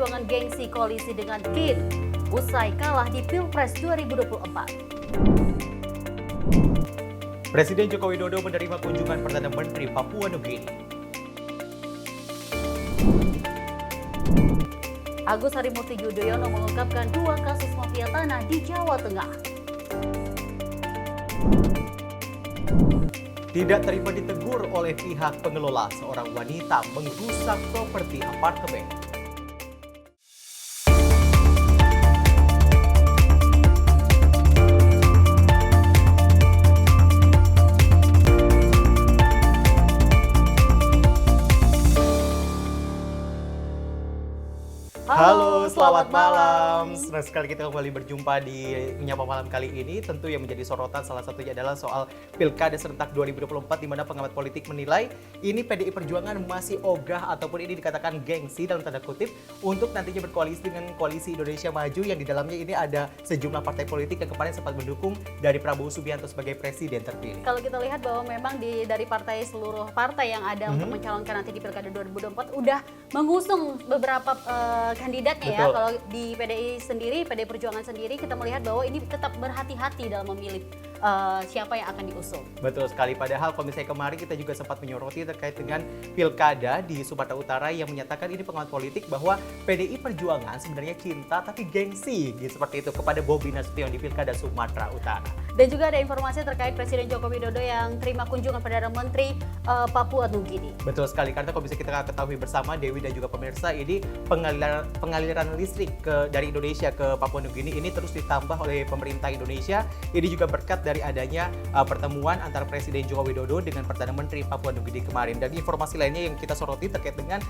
Perjuangan gengsi koalisi dengan KIN usai kalah di Pilpres 2024. Presiden Joko Widodo menerima kunjungan Perdana Menteri Papua Nugini. Agus Harimurti Yudhoyono mengungkapkan 2 kasus mafia tanah di Jawa Tengah. Tidak terima ditegur oleh pihak pengelola, seorang wanita mengrusak properti apartemen. Halo, selamat malam. Senang sekali kita kembali berjumpa di Menyapa Malam kali ini. Tentu yang menjadi sorotan salah satunya adalah soal Pilkada serentak 2024, di mana pengamat politik menilai ini PDI Perjuangan masih ogah ataupun ini dikatakan gengsi dalam tanda kutip untuk nantinya berkoalisi dengan Koalisi Indonesia Maju yang di dalamnya ini ada sejumlah partai politik yang kemarin sempat mendukung dari Prabowo Subianto sebagai presiden terpilih. Kalau kita lihat bahwa memang dari seluruh partai yang ada untuk mencalonkan nanti di Pilkada 2024 udah mengusung beberapa kandidatnya. Betul. Ya. Kalau di PDI sendiri, PDI Perjuangan sendiri, kita melihat bahwa ini tetap berhati-hati dalam memilih siapa yang akan diusung. Betul sekali, padahal kalau misalnya kemarin kita juga sempat menyoroti terkait dengan Pilkada di Sumatera Utara yang menyatakan ini pengamat politik bahwa PDI Perjuangan sebenarnya cinta tapi gengsi gitu, seperti itu kepada Bobi Nasution di Pilkada Sumatera Utara. Dan juga ada informasi terkait Presiden Joko Widodo yang terima kunjungan Perdana Menteri Papua Nugini. Betul sekali, karena kalau bisa kita ketahui bersama Dewi dan juga pemirsa, ini pengaliran listrik dari Indonesia ke Papua Nugini ini terus ditambah oleh pemerintah Indonesia. Ini juga berkat dari adanya pertemuan antara Presiden Joko Widodo dengan Perdana Menteri Papua Nugini kemarin. Dan informasi lainnya yang kita soroti terkait dengan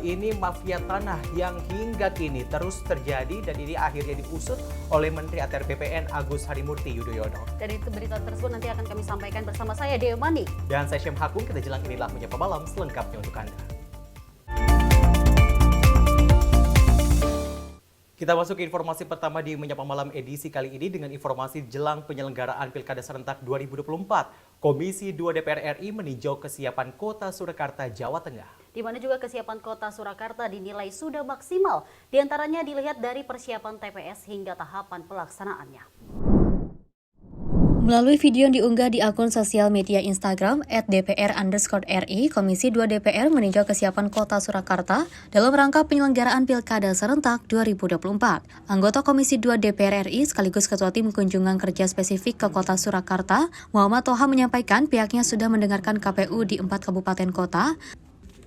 ini mafia tanah yang hingga kini terus terjadi dan ini akhirnya diusut oleh Menteri ATR BPN Agus Harimurti Yudhoyono. Dan itu berita tersebut nanti akan kami sampaikan bersama saya, Dewi Mani. Dan saya Syem Hakung, kita jelang inilah Menyapa Malam selengkapnya untuk Anda. Kita masuk ke informasi pertama di Menyapa Malam edisi kali ini dengan informasi jelang penyelenggaraan Pilkada Serentak 2024. Komisi 2 DPR RI meninjau kesiapan Kota Surakarta, Jawa Tengah. Di mana juga kesiapan Kota Surakarta dinilai sudah maksimal. Di antaranya dilihat dari persiapan TPS hingga tahapan pelaksanaannya. Melalui video yang diunggah di akun sosial media Instagram @dpr_RI, Komisi 2 DPR meninjau kesiapan Kota Surakarta dalam rangka penyelenggaraan Pilkada Serentak 2024. Anggota Komisi 2 DPR RI sekaligus Ketua Tim Kunjungan Kerja Spesifik ke Kota Surakarta, Muhammad Toha menyampaikan pihaknya sudah mendengarkan KPU di 4 kabupaten kota,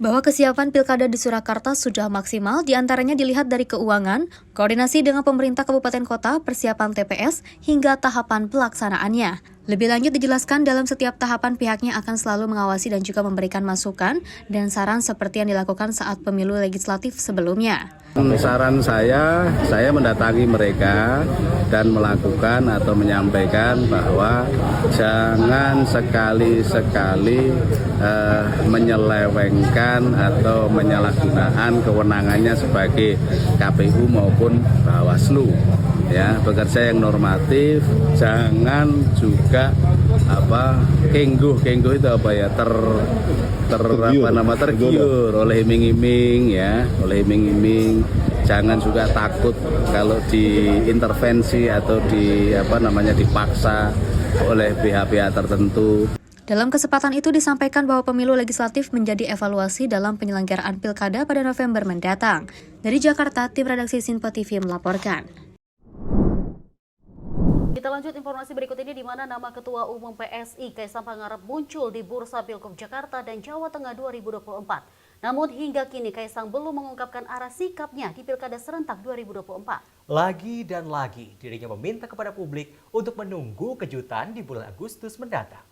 bahwa kesiapan Pilkada di Surakarta sudah maksimal, diantaranya dilihat dari keuangan, koordinasi dengan pemerintah kabupaten kota, persiapan TPS, hingga tahapan pelaksanaannya. Lebih lanjut dijelaskan dalam setiap tahapan pihaknya akan selalu mengawasi dan juga memberikan masukan dan saran seperti yang dilakukan saat pemilu legislatif sebelumnya. Saran saya mendatangi mereka dan melakukan atau menyampaikan bahwa jangan sekali-sekali menyelewengkan atau menyalahgunakan kewenangannya sebagai KPU maupun Bawaslu. Ya, bekerja yang normatif, jangan juga kengguh itu tergiur oleh iming-iming ya, iming-iming. Jangan juga takut kalau diintervensi atau dipaksa oleh pihak-pihak tertentu. Dalam kesempatan itu disampaikan bahwa pemilu legislatif menjadi evaluasi dalam penyelenggaraan Pilkada pada November mendatang. Dari Jakarta, tim redaksi Sinpo TV melaporkan. Kita lanjut informasi berikut ini, di mana nama Ketua Umum PSI Kaisang Pangarep muncul di Bursa Pilgub Jakarta dan Jawa Tengah 2024. Namun hingga kini Kaisang belum mengungkapkan arah sikapnya di Pilkada Serentak 2024. Lagi dan lagi dirinya meminta kepada publik untuk menunggu kejutan di bulan Agustus mendatang.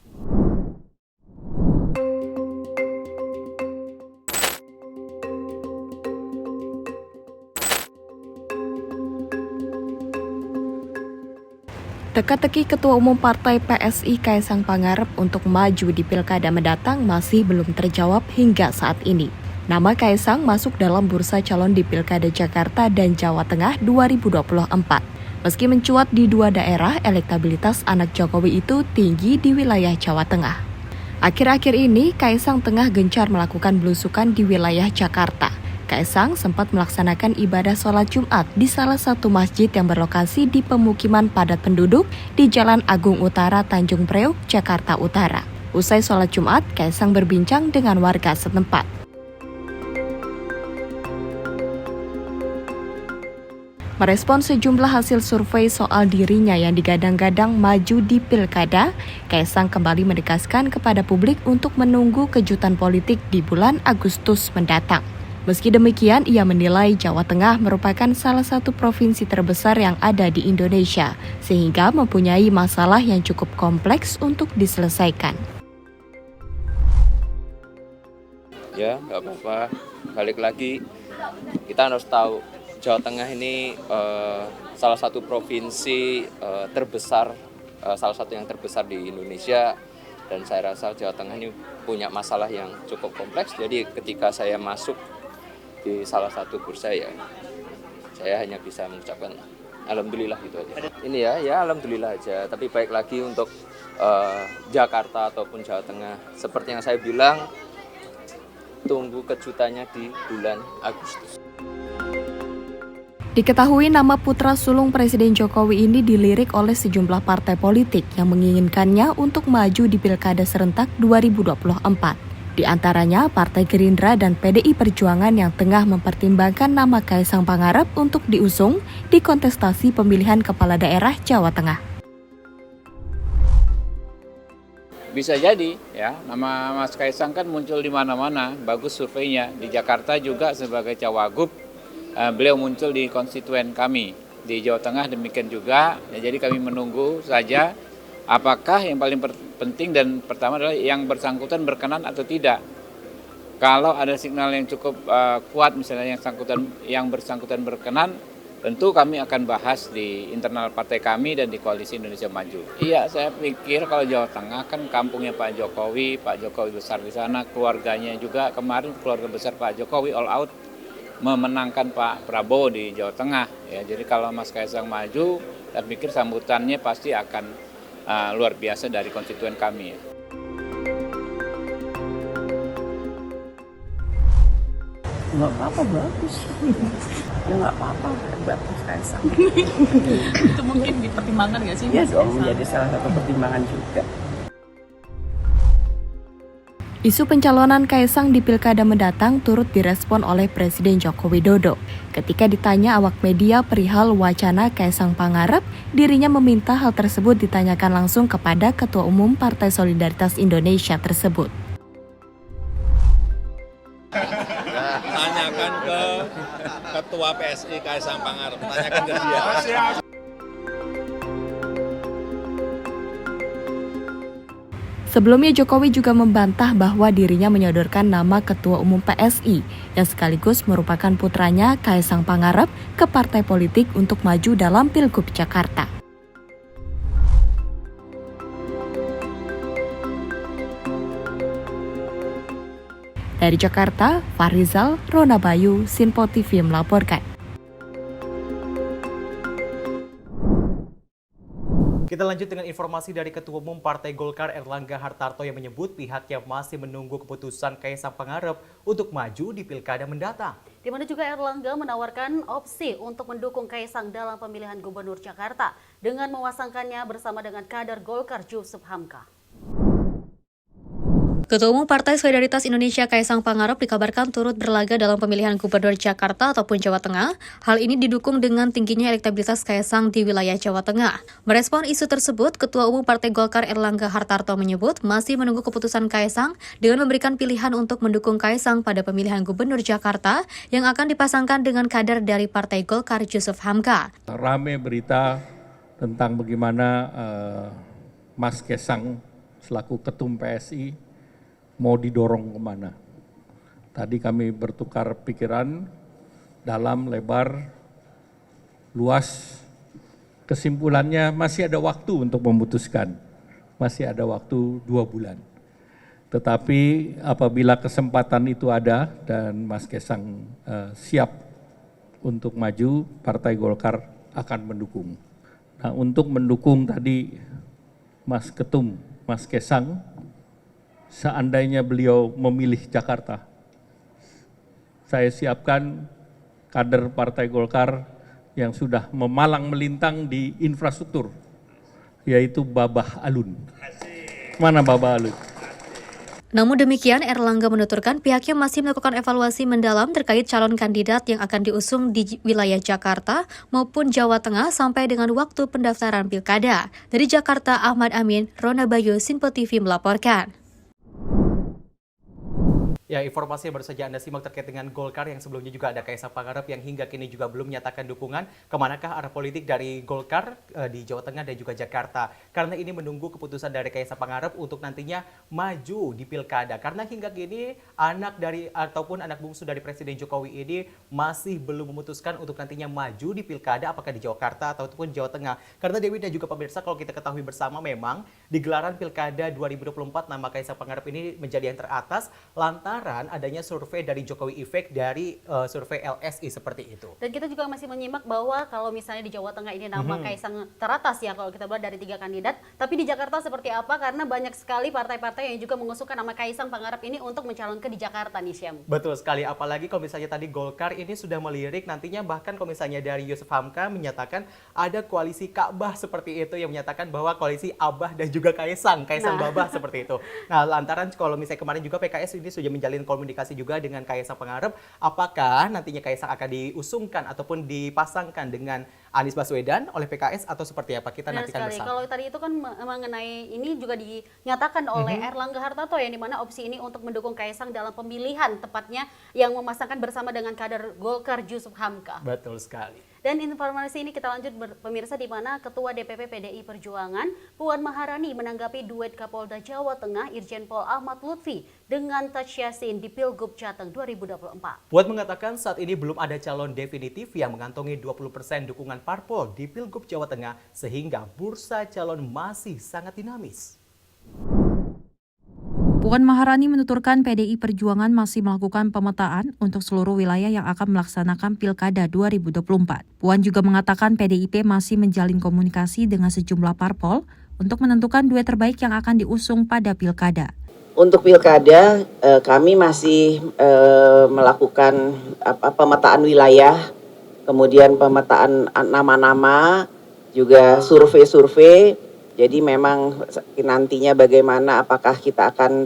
Teka-teki Ketua Umum Partai PSI Kaisang Pangarep untuk maju di Pilkada mendatang masih belum terjawab hingga saat ini. Nama Kaisang masuk dalam bursa calon di Pilkada Jakarta dan Jawa Tengah 2024. Meski mencuat di 2 daerah, elektabilitas anak Jokowi itu tinggi di wilayah Jawa Tengah. Akhir-akhir ini, Kaisang tengah gencar melakukan belusukan di wilayah Jakarta. Kaisang sempat melaksanakan ibadah sholat Jumat di salah satu masjid yang berlokasi di pemukiman padat penduduk di Jalan Agung Utara, Tanjung Priok, Jakarta Utara. Usai sholat Jumat, Kaisang berbincang dengan warga setempat. Merespon sejumlah hasil survei soal dirinya yang digadang-gadang maju di Pilkada, Kaisang kembali menegaskan kepada publik untuk menunggu kejutan politik di bulan Agustus mendatang. Meski demikian, ia menilai Jawa Tengah merupakan salah satu provinsi terbesar yang ada di Indonesia, sehingga mempunyai masalah yang cukup kompleks untuk diselesaikan. Ya, nggak apa-apa. Balik lagi, kita harus tahu Jawa Tengah ini salah satu provinsi terbesar, salah satu yang terbesar di Indonesia, dan saya rasa Jawa Tengah ini punya masalah yang cukup kompleks. Jadi ketika saya masuk di salah satu bursa, ya saya hanya bisa mengucapkan alhamdulillah gitu aja. Ini ya alhamdulillah aja. Tapi baik lagi untuk Jakarta ataupun Jawa Tengah, seperti yang saya bilang, tunggu kejutannya di bulan Agustus. Diketahui nama putra sulung Presiden Jokowi ini dilirik oleh sejumlah partai politik yang menginginkannya untuk maju di Pilkada serentak 2024. Di antaranya Partai Gerindra dan PDI Perjuangan yang tengah mempertimbangkan nama Kaisang Pangarep untuk diusung di kontestasi pemilihan kepala daerah Jawa Tengah. Bisa jadi ya, nama Mas Kaisang kan muncul di mana-mana, bagus surveinya. Di Jakarta juga sebagai cawagup, beliau muncul di konstituen kami. Di Jawa Tengah demikian juga, ya, jadi kami menunggu saja apakah yang paling penting dan pertama adalah yang bersangkutan berkenan atau tidak. Kalau ada signal yang cukup kuat, misalnya yang bersangkutan berkenan, tentu kami akan bahas di internal partai kami dan di Koalisi Indonesia Maju. Iya, saya pikir kalau Jawa Tengah kan kampungnya Pak Jokowi besar di sana, keluarganya juga kemarin keluarga besar Pak Jokowi all out memenangkan Pak Prabowo di Jawa Tengah. Ya, jadi kalau Mas Kaisang maju, saya pikir sambutannya pasti akan luar biasa dari konstituen kami. Ya. Nggak apa-apa, bagus. Ya nggak apa-apa buat Mas Kaisang. Itu mungkin dipertimbangkan nggak sih? Ya dong, menjadi salah satu pertimbangan juga. Isu pencalonan Kaisang di Pilkada mendatang turut direspon oleh Presiden Joko Widodo. Ketika ditanya awak media perihal wacana Kaisang Pangarep, dirinya meminta hal tersebut ditanyakan langsung kepada Ketua Umum Partai Solidaritas Indonesia tersebut. Tanyakan ke Ketua PSI Kaisang Pangarep, tanyakan ke dia. Sebelumnya Jokowi juga membantah bahwa dirinya menyodorkan nama Ketua Umum PSI yang sekaligus merupakan putranya Kaisang Pangarep ke partai politik untuk maju dalam Pilgub Jakarta. Dari Jakarta, Farizal, Rona Bayu, Sinpo TV melaporkan. Kita lanjut dengan informasi dari Ketua Umum Partai Golkar Erlangga Hartarto yang menyebut pihaknya masih menunggu keputusan Kaisang Pangarep untuk maju di Pilkada mendatang. Di mana juga Erlangga menawarkan opsi untuk mendukung Kaisang dalam pemilihan Gubernur Jakarta dengan memasangkannya bersama dengan kader Golkar Jusuf Hamka. Ketua Umum Partai Solidaritas Indonesia Kaisang Pangarep dikabarkan turut berlaga dalam pemilihan Gubernur Jakarta ataupun Jawa Tengah. Hal ini didukung dengan tingginya elektabilitas Kaisang di wilayah Jawa Tengah. Merespon isu tersebut, Ketua Umum Partai Golkar Erlangga Hartarto menyebut masih menunggu keputusan Kaisang dengan memberikan pilihan untuk mendukung Kaisang pada pemilihan Gubernur Jakarta yang akan dipasangkan dengan kader dari Partai Golkar Jusuf Hamka. Rame berita tentang bagaimana Mas Kaisang selaku Ketum PSI mau didorong kemana. Tadi kami bertukar pikiran dalam, lebar, luas. Kesimpulannya masih ada waktu untuk memutuskan. Masih ada waktu 2 bulan. Tetapi apabila kesempatan itu ada dan Mas Kaisang siap untuk maju, Partai Golkar akan mendukung. Nah, untuk mendukung tadi Mas Ketum, Mas Kaisang, seandainya beliau memilih Jakarta, saya siapkan kader Partai Golkar yang sudah memalang melintang di infrastruktur, yaitu Babah Alun. Mana Babah Alun? Namun demikian, Erlangga menuturkan pihaknya masih melakukan evaluasi mendalam terkait calon kandidat yang akan diusung di wilayah Jakarta maupun Jawa Tengah sampai dengan waktu pendaftaran pilkada. Dari Jakarta, Ahmad Amin, Rona Bayu, Sinpo TV melaporkan. Ya, informasi yang baru saja Anda simak terkait dengan Golkar yang sebelumnya juga ada Kaisang Pangarep yang hingga kini juga belum menyatakan dukungan kemanakah arah politik dari Golkar di Jawa Tengah dan juga Jakarta. Karena ini menunggu keputusan dari Kaisang Pangarep untuk nantinya maju di pilkada. Karena hingga kini anak dari ataupun anak bungsu dari Presiden Jokowi ini masih belum memutuskan untuk nantinya maju di pilkada apakah di Jakarta ataupun Jawa Tengah. Karena Dewi dan juga pemirsa kalau kita ketahui bersama memang di gelaran pilkada 2024 nama Kaisang Pangarep ini menjadi yang teratas lantaran adanya survei dari Jokowi Effect dari survei LSI seperti itu. Dan kita juga masih menyimak bahwa kalau misalnya di Jawa Tengah ini nama Kaisang teratas ya kalau kita lihat dari 3 kandidat, tapi di Jakarta seperti apa? Karena banyak sekali partai-partai yang juga mengusulkan nama Kaisang Pangarep ini untuk mencalonkan di Jakarta nih, Syam. Betul sekali, apalagi kalau misalnya tadi Golkar ini sudah melirik nantinya bahkan kalau misalnya dari Yusuf Hamka menyatakan ada koalisi Ka'bah seperti itu yang menyatakan bahwa koalisi Abah dan juga Kaisang Babah seperti itu. Nah, lantaran kalau misalnya kemarin juga PKS ini sudah menjalin komunikasi juga dengan Kaisang Pangarep, apakah nantinya Kaisang akan diusungkan ataupun dipasangkan dengan Anies Baswedan oleh PKS atau seperti apa? Kita nantikan bersama. Kalau tadi itu kan mengenai ini juga dinyatakan oleh Erlangga Hartarto yang dimana opsi ini untuk mendukung Kaisang dalam pemilihan tepatnya yang memasangkan bersama dengan kader Golkar Yusuf Hamka. Betul sekali. Dan informasi ini kita lanjut pemirsa di mana Ketua DPP PDI Perjuangan Puan Maharani menanggapi duet Kapolda Jawa Tengah Irjen Pol Ahmad Lutfi dengan Taj Yassin di Pilgub Jateng 2024. Puan mengatakan saat ini belum ada calon definitif yang mengantongi 20% dukungan parpol di Pilgub Jawa Tengah sehingga bursa calon masih sangat dinamis. Puan Maharani menuturkan PDI Perjuangan masih melakukan pemetaan untuk seluruh wilayah yang akan melaksanakan Pilkada 2024. Puan juga mengatakan PDIP masih menjalin komunikasi dengan sejumlah parpol untuk menentukan duet terbaik yang akan diusung pada Pilkada. Untuk Pilkada, kami masih melakukan pemetaan wilayah, kemudian pemetaan nama-nama, juga survei-survei. Jadi memang nantinya bagaimana, apakah kita akan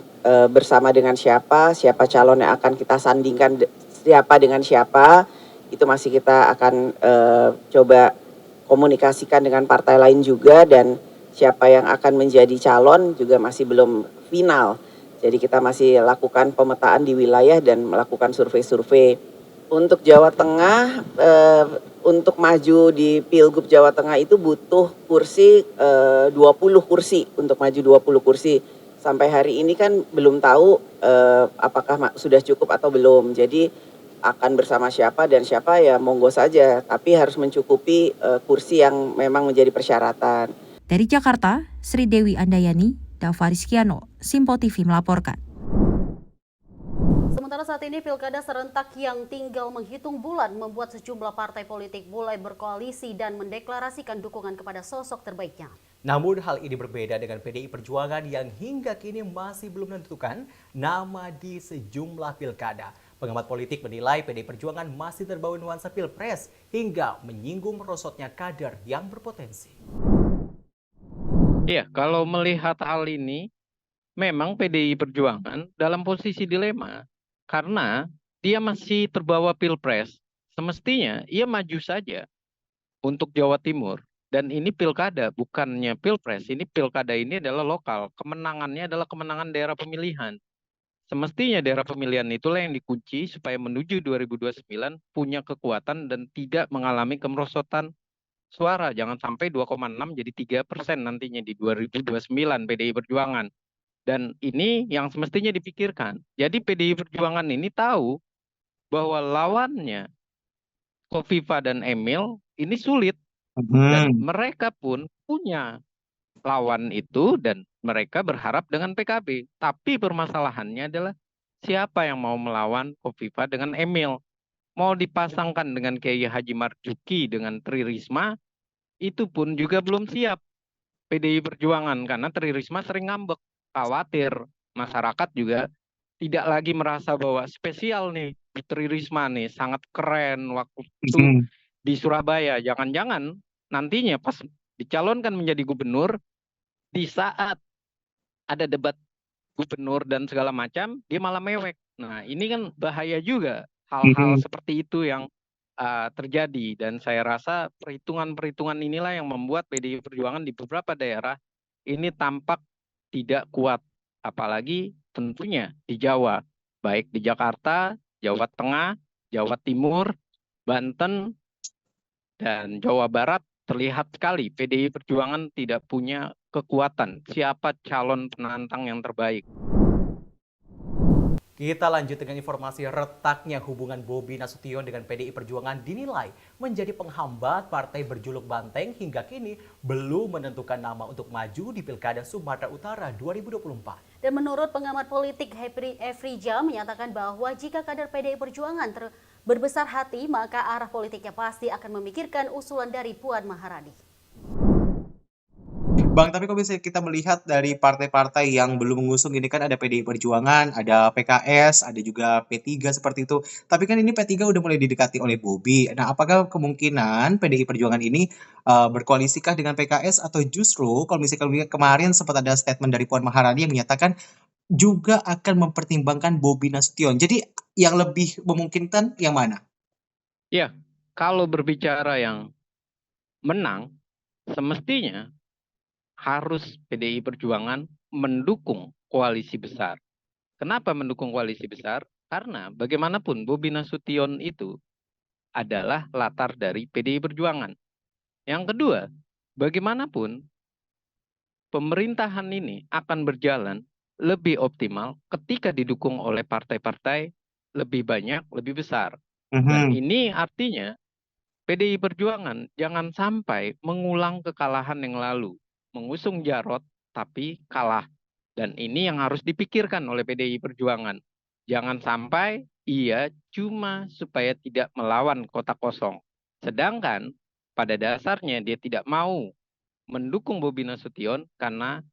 bersama dengan siapa calon yang akan kita sandingkan, siapa dengan siapa, itu masih kita akan coba komunikasikan dengan partai lain juga, dan siapa yang akan menjadi calon juga masih belum final. Jadi kita masih lakukan pemetaan di wilayah dan melakukan survei-survei. Untuk Jawa Tengah, untuk maju di Pilgub Jawa Tengah itu butuh kursi 20 kursi, untuk maju 20 kursi. Sampai hari ini kan belum tahu apakah sudah cukup atau belum. Jadi akan bersama siapa dan siapa ya monggo saja, tapi harus mencukupi kursi yang memang menjadi persyaratan. Dari Jakarta, Sri Dewi Andayani, Dava Rizkiano, Simpo TV melaporkan. Sementara saat ini pilkada serentak yang tinggal menghitung bulan membuat sejumlah partai politik mulai berkoalisi dan mendeklarasikan dukungan kepada sosok terbaiknya. Namun hal ini berbeda dengan PDI Perjuangan yang hingga kini masih belum menentukan nama di sejumlah pilkada. Pengamat politik menilai PDI Perjuangan masih terbawa nuansa pilpres hingga menyinggung merosotnya kader yang berpotensi. Ya, kalau melihat hal ini, memang PDI Perjuangan dalam posisi dilema. Karena dia masih terbawa pilpres, semestinya ia maju saja untuk Jawa Timur. Dan ini pilkada, bukannya pilpres. Ini pilkada ini adalah lokal. Kemenangannya adalah kemenangan daerah pemilihan. Semestinya daerah pemilihan itulah yang dikunci supaya menuju 2029 punya kekuatan dan tidak mengalami kemerosotan suara. Jangan sampai 2,6 jadi 3% nantinya di 2029 PDI Perjuangan. Dan ini yang semestinya dipikirkan. Jadi PDI Perjuangan ini tahu bahwa lawannya Kofifa dan Emil ini sulit. Dan mereka pun punya lawan itu dan mereka berharap dengan PKB. Tapi permasalahannya adalah siapa yang mau melawan Kofifa dengan Emil. Mau dipasangkan dengan Kiai Haji Marzuki dengan Tri Risma, itu pun juga belum siap PDI Perjuangan. Karena Tri Risma sering ngambek. Khawatir masyarakat juga tidak lagi merasa bahwa spesial nih Bu Tri Risma nih sangat keren waktu itu di Surabaya. Jangan-jangan nantinya pas dicalonkan menjadi gubernur, di saat ada debat gubernur dan segala macam, dia malah mewek. Nah, ini kan bahaya juga hal-hal seperti itu yang terjadi, dan saya rasa perhitungan-perhitungan inilah yang membuat PDI Perjuangan di beberapa daerah ini tampak tidak kuat, apalagi tentunya di Jawa, baik di Jakarta, Jawa Tengah, Jawa Timur, Banten, dan Jawa Barat. Terlihat sekali PDI Perjuangan tidak punya kekuatan siapa calon penantang yang terbaik. Kita lanjut dengan informasi retaknya hubungan Bobi Nasution dengan PDI Perjuangan dinilai menjadi penghambat partai berjuluk Banteng hingga kini belum menentukan nama untuk maju di Pilkada Sumatera Utara 2024. Dan menurut pengamat politik Efrija menyatakan bahwa jika kader PDI Perjuangan berbesar hati, maka arah politiknya pasti akan memikirkan usulan dari Puan Maharani. Bang, tapi kalau misalnya kita melihat dari partai-partai yang belum mengusung ini kan ada PDI Perjuangan, ada PKS, ada juga P3 seperti itu. Tapi kan ini P3 udah mulai didekati oleh Bobi. Nah, apakah kemungkinan PDI Perjuangan ini berkoalisikah dengan PKS atau justru kalau misalnya kemarin sempat ada statement dari Puan Maharani yang menyatakan juga akan mempertimbangkan Bobi Nasution. Jadi yang lebih memungkinkan yang mana? Ya, kalau berbicara yang menang, semestinya harus PDI Perjuangan mendukung koalisi besar. Kenapa mendukung koalisi besar? Karena bagaimanapun Bobi Nasution itu adalah latar dari PDI Perjuangan. Yang kedua, bagaimanapun pemerintahan ini akan berjalan lebih optimal ketika didukung oleh partai-partai lebih banyak, lebih besar. Dan ini artinya PDI Perjuangan jangan sampai mengulang kekalahan yang lalu. Mengusung Jarot tapi kalah. Dan ini yang harus dipikirkan oleh PDI Perjuangan. Jangan sampai ia cuma supaya tidak melawan kota kosong. Sedangkan pada dasarnya dia tidak mau mendukung Bobi Nasution karena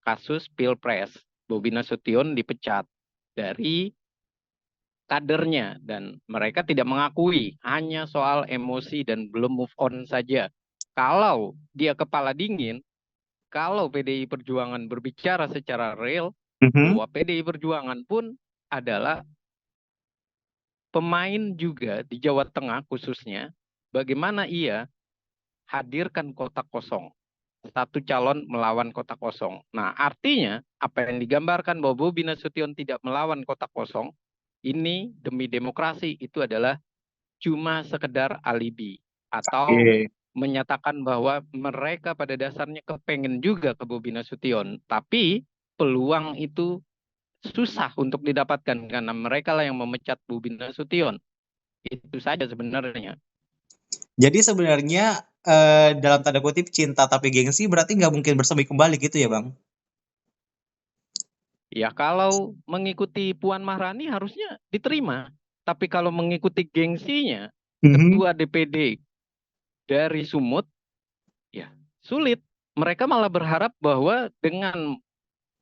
kasus Pilpres. Bobi Nasution dipecat dari kadernya dan mereka tidak mengakui, hanya soal emosi dan belum move on saja. Kalau dia kepala dingin, kalau PDI Perjuangan berbicara secara real, bahwa PDI Perjuangan pun adalah pemain juga di Jawa Tengah khususnya, bagaimana ia hadirkan kota kosong. Satu calon melawan kota kosong. Nah, artinya apa yang digambarkan bahwa Bobi Nasution tidak melawan kota kosong, ini demi demokrasi itu adalah cuma sekedar alibi. Atau menyatakan bahwa mereka pada dasarnya kepengen juga ke Bobi Nasution, tapi peluang itu susah untuk didapatkan karena mereka lah yang memecat Bobi Nasution. Itu saja sebenarnya. Jadi sebenarnya dalam tanda kutip cinta tapi gengsi berarti nggak mungkin bersemi kembali gitu ya Bang? Ya kalau mengikuti Puan Maharani harusnya diterima. Tapi kalau mengikuti gengsinya, Ketua DPD dari Sumut, ya sulit. Mereka malah berharap bahwa dengan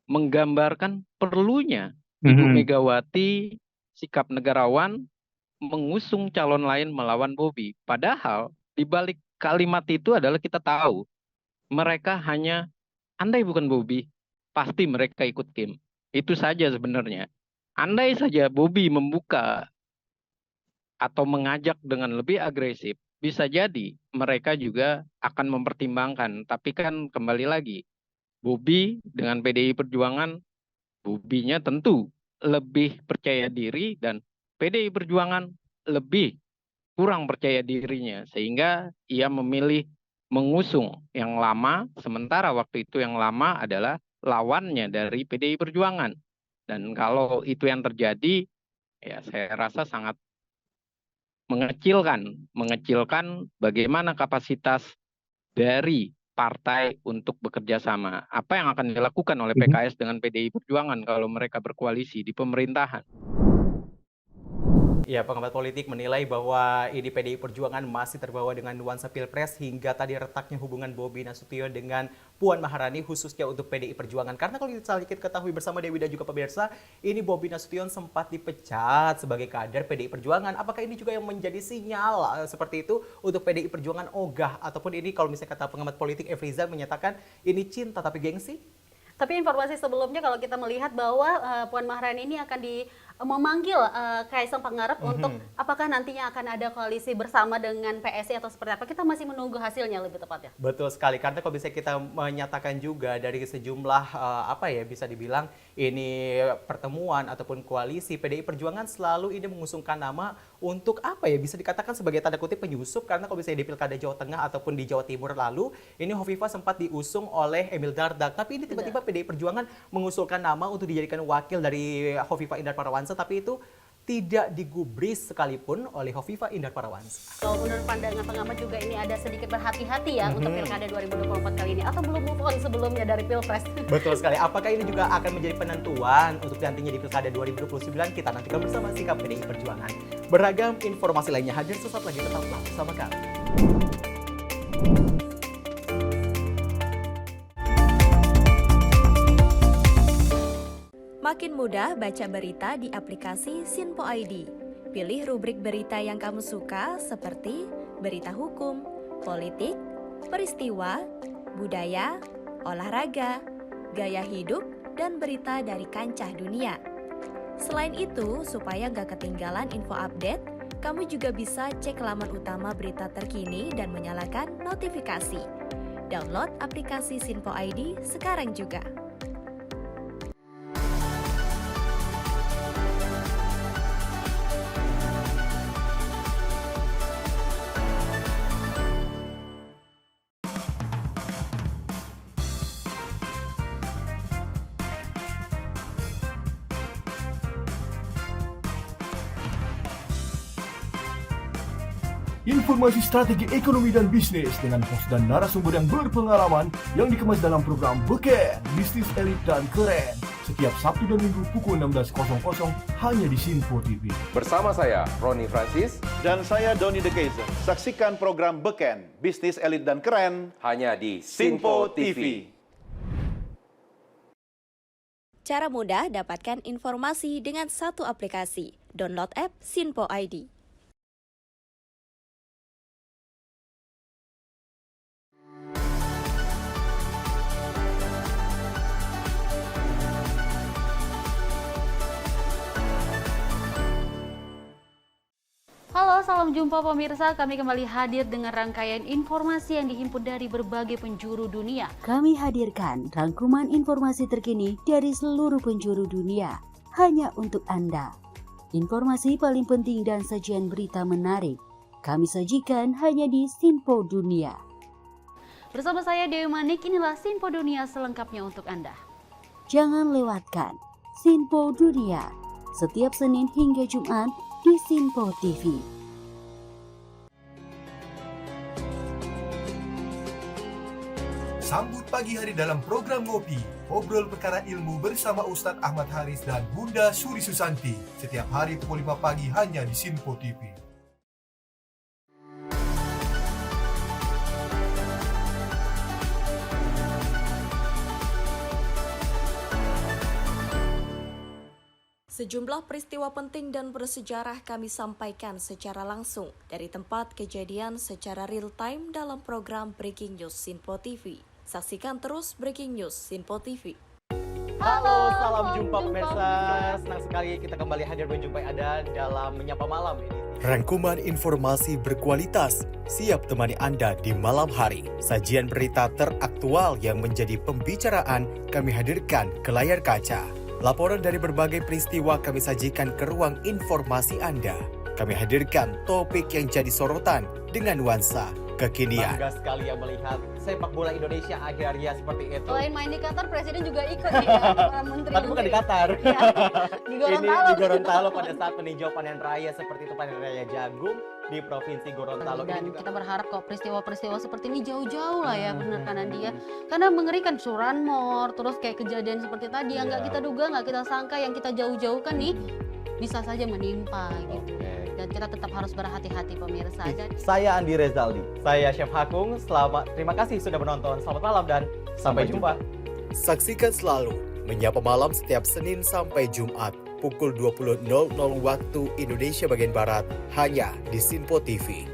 menggambarkan perlunya Ibu Megawati sikap negarawan mengusung calon lain melawan Bobi. Padahal di balik kalimat itu adalah kita tahu mereka hanya andai bukan Bobi, pasti mereka ikut Kim. Itu saja sebenarnya. Andai saja Bobi membuka atau mengajak dengan lebih agresif, bisa jadi mereka juga akan mempertimbangkan. Tapi kan kembali lagi, Bobi dengan PDI Perjuangan, Bobinya tentu lebih percaya diri dan PDI Perjuangan lebih kurang percaya dirinya. Sehingga ia memilih mengusung yang lama, sementara waktu itu yang lama adalah lawannya dari PDI Perjuangan. Dan kalau itu yang terjadi, ya saya rasa sangat mengecilkan bagaimana kapasitas dari partai untuk bekerja sama. Apa yang akan dilakukan oleh PKS dengan PDI Perjuangan kalau mereka berkoalisi di pemerintahan? Ya, pengamat politik menilai bahwa ini PDI Perjuangan masih terbawa dengan nuansa Pilpres hingga tadi retaknya hubungan Bobi Nasution dengan Puan Maharani khususnya untuk PDI Perjuangan. Karena kalau kita ketahui bersama Dewi dan juga pemirsa, ini Bobi Nasution sempat dipecat sebagai kader PDI Perjuangan. Apakah ini juga yang menjadi sinyal seperti itu untuk PDI Perjuangan ogah? Ataupun ini kalau misalnya kata pengamat politik Efrizal menyatakan ini cinta tapi gengsi? Tapi informasi sebelumnya kalau kita melihat bahwa Puan Maharani ini akan memanggil Kaisang Pangarep untuk apakah nantinya akan ada koalisi bersama dengan PSI atau seperti apa. Kita masih menunggu hasilnya lebih tepatnya. Betul sekali, karena kalau bisa kita menyatakan juga dari sejumlah bisa dibilang ini pertemuan ataupun koalisi PDI Perjuangan selalu ini mengusungkan nama untuk bisa dikatakan sebagai tanda kutip penyusup, karena kalau misalnya di Pilkada Jawa Tengah ataupun di Jawa Timur lalu ini Hovifah sempat diusung oleh Emil Dardak, tapi ini tiba-tiba PDI Perjuangan mengusulkan nama untuk dijadikan wakil dari Hovifah Indar Parawansa, tapi itu tidak digubris sekalipun oleh Hovifah Indar Parawansa. Kalau menurut pandangan pengamat juga ini ada sedikit berhati-hati ya untuk Pilkada 2024 kali ini, atau belum move on sebelumnya dari Pilpres. Betul sekali. Apakah ini juga akan menjadi penentuan untuk nantinya di Pilkada 2029? Kita nantikan bersama sikap PDI Perjuangan. Beragam informasi lainnya hadir sesaat lagi, tetaplah bersama kami. Makin mudah baca berita di aplikasi Sinpo ID. Pilih rubrik berita yang kamu suka seperti berita hukum, politik, peristiwa, budaya, olahraga, gaya hidup, dan berita dari kancah dunia. Selain itu, supaya nggak ketinggalan info update, kamu juga bisa cek laman utama berita terkini dan menyalakan notifikasi. Download aplikasi Sinpo ID sekarang juga. Informasi strategi ekonomi dan bisnis dengan host dan narasumber yang berpengalaman yang dikemas dalam program Beken, Bisnis Elit dan Keren. Setiap Sabtu dan Minggu pukul 16.00 hanya di Sinpo TV. Bersama saya, Roni Francis. Dan saya, Doni De Keizer. Saksikan program Beken, Bisnis Elit dan Keren hanya di Sinpo TV. Cara mudah dapatkan informasi dengan satu aplikasi. Download app Sinpo ID. Halo, salam jumpa pemirsa. Kami kembali hadir dengan rangkaian informasi yang dihimpun dari berbagai penjuru dunia. Kami hadirkan rangkuman informasi terkini dari seluruh penjuru dunia hanya untuk Anda. Informasi paling penting dan sajian berita menarik kami sajikan hanya di Sinpo Dunia. Bersama saya Dewi Manik, inilah Sinpo Dunia selengkapnya untuk Anda. Jangan lewatkan Sinpo Dunia setiap Senin hingga Jumat di Sinpo TV. Sambut pagi hari dalam program Ngopi, obrol perkara ilmu bersama Ustadz Ahmad Haris dan Bunda Suri Susanti. Setiap hari pukul 5 pagi hanya di Sinpo TV. Sejumlah peristiwa penting dan bersejarah kami sampaikan secara langsung dari tempat kejadian secara real time dalam program Breaking News Sinpo TV. Saksikan terus Breaking News Sinpo TV. Halo, salam jumpa pemirsa. Senang sekali kita kembali hadir menjumpai Anda dalam Menyapa Malam ini. Rangkuman informasi berkualitas siap temani Anda di malam hari. Sajian berita teraktual yang menjadi pembicaraan kami hadirkan ke layar kaca. Laporan dari berbagai peristiwa kami sajikan ke ruang informasi Anda. Kami hadirkan topik yang jadi sorotan dengan nuansa kekinian. Bangga sekali yang melihat sepak bola Indonesia akhirnya seperti itu. Selain main di Qatar, Presiden juga ikut nih ya, para menteri. Tapi bukan di Qatar. Ya, di Gorontalo. Ini di Gorontalo pada saat meninjau panen raya seperti itu, panen raya jagung di Provinsi Gorontalo. Dan kita berharap kok peristiwa-peristiwa seperti ini jauh-jauh lah ya, benar kan Andi ya. Karena mengerikan curanmor, terus kayak kejadian seperti tadi yang nggak kita duga, nggak kita sangka, yang kita jauh-jauhkan nih. bisa saja menimpa gitu. Dan kita tetap harus berhati-hati pemirsa. Saya Andi Rezaldi. Saya Chef Hakung. Terima kasih sudah menonton. Selamat malam dan sampai jumpa. Saksikan selalu Menyapa Malam setiap Senin sampai Jumat pukul 20.00 waktu Indonesia bagian Barat hanya di Sinpo TV.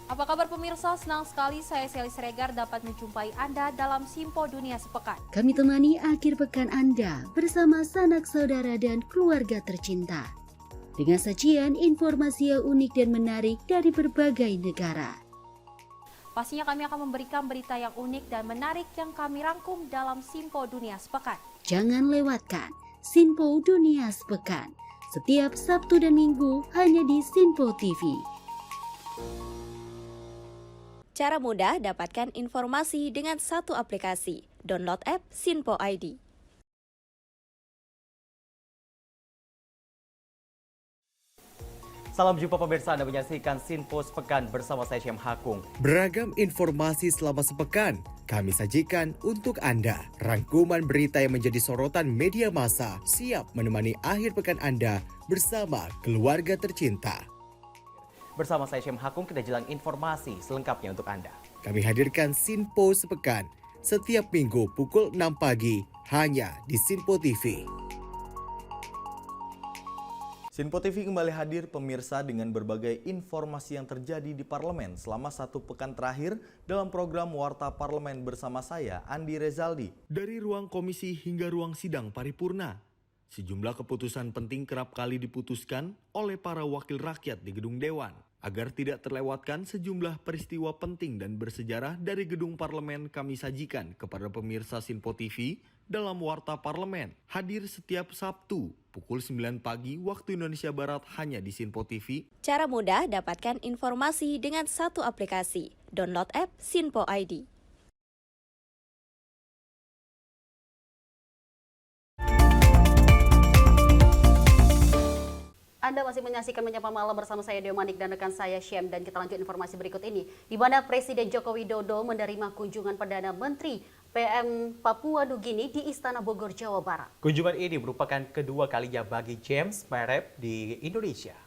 Apa kabar pemirsa? Senang sekali saya Sally Siregar dapat menjumpai Anda dalam Simpo Dunia Sepekan. Kami temani akhir pekan Anda bersama sanak saudara dan keluarga tercinta. Dengan sajian informasi yang unik dan menarik dari berbagai negara. Pastinya kami akan memberikan berita yang unik dan menarik yang kami rangkum dalam Simpo Dunia Sepekan. Jangan lewatkan Sinpo Dunia Sepekan setiap Sabtu dan Minggu hanya di Sinpo TV. Cara mudah dapatkan informasi dengan satu aplikasi. Download app Sinpo ID. Salam jumpa pemirsa, Anda menyaksikan Sinpo Sepekan bersama saya Syam Hakung. Beragam informasi selama sepekan kami sajikan untuk Anda. Rangkuman berita yang menjadi sorotan media massa siap menemani akhir pekan Anda bersama keluarga tercinta. Bersama saya Syam Hakung, kita jelang informasi selengkapnya untuk Anda. Kami hadirkan Sinpo Sepekan setiap minggu pukul 6 pagi hanya di Sinpo TV. Sinpo TV kembali hadir pemirsa dengan berbagai informasi yang terjadi di parlemen selama satu pekan terakhir dalam program Warta Parlemen bersama saya, Andi Rezaldi. Dari ruang komisi hingga ruang sidang paripurna, sejumlah keputusan penting kerap kali diputuskan oleh para wakil rakyat di gedung Dewan. Agar tidak terlewatkan sejumlah peristiwa penting dan bersejarah dari gedung parlemen kami sajikan kepada pemirsa Sinpo TV dalam Warta Parlemen. Hadir setiap Sabtu pukul 9 pagi waktu Indonesia Barat hanya di Sinpo TV. Cara mudah dapatkan informasi dengan satu aplikasi. Download app Sinpo ID. Anda masih menyaksikan Menyapa Malam bersama saya Deo Manik dan rekan saya Syam, dan kita lanjut informasi berikut ini. Di mana Presiden Joko Widodo menerima kunjungan Perdana Menteri PM Papua Nugini di Istana Bogor, Jawa Barat. Kunjungan ini merupakan kedua kalinya bagi James Marape di Indonesia.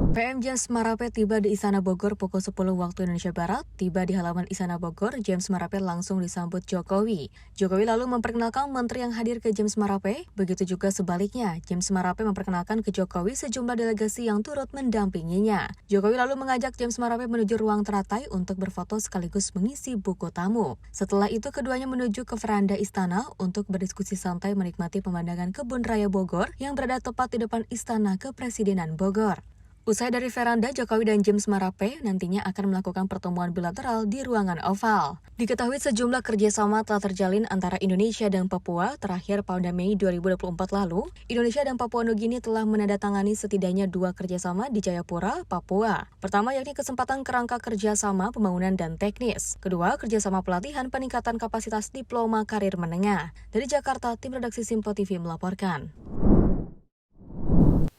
PM James Marape tiba di Istana Bogor pukul 10 waktu Indonesia Barat. Tiba di halaman Istana Bogor, James Marape langsung disambut Jokowi. Jokowi lalu memperkenalkan menteri yang hadir ke James Marape. Begitu juga sebaliknya, James Marape memperkenalkan ke Jokowi sejumlah delegasi yang turut mendampinginya. Jokowi lalu mengajak James Marape menuju ruang teratai untuk berfoto sekaligus mengisi buku tamu. Setelah itu keduanya menuju ke veranda istana untuk berdiskusi santai menikmati pemandangan kebun raya Bogor yang berada tepat di depan Istana Kepresidenan Bogor. Usai dari veranda, Jokowi dan James Marape nantinya akan melakukan pertemuan bilateral di ruangan oval. Diketahui sejumlah kerjasama telah terjalin antara Indonesia dan Papua. Terakhir pada Mei 2024 lalu, Indonesia dan Papua Nugini telah menandatangani setidaknya 2 kerjasama di Jayapura, Papua. Pertama yakni kesempatan kerangka kerjasama pembangunan dan teknis. Kedua, kerjasama pelatihan peningkatan kapasitas diploma karir menengah. Dari Jakarta, tim redaksi Sinpo TV melaporkan.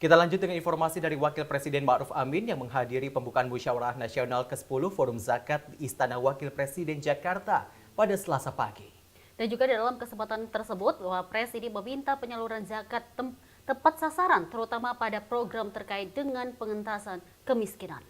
Kita lanjut dengan informasi dari Wakil Presiden Ma'ruf Amin yang menghadiri pembukaan Musyawarah Nasional ke-10 Forum Zakat di Istana Wakil Presiden Jakarta pada Selasa pagi. Dan juga dalam kesempatan tersebut, Wapres ini meminta penyaluran zakat tepat sasaran, terutama pada program terkait dengan pengentasan kemiskinan.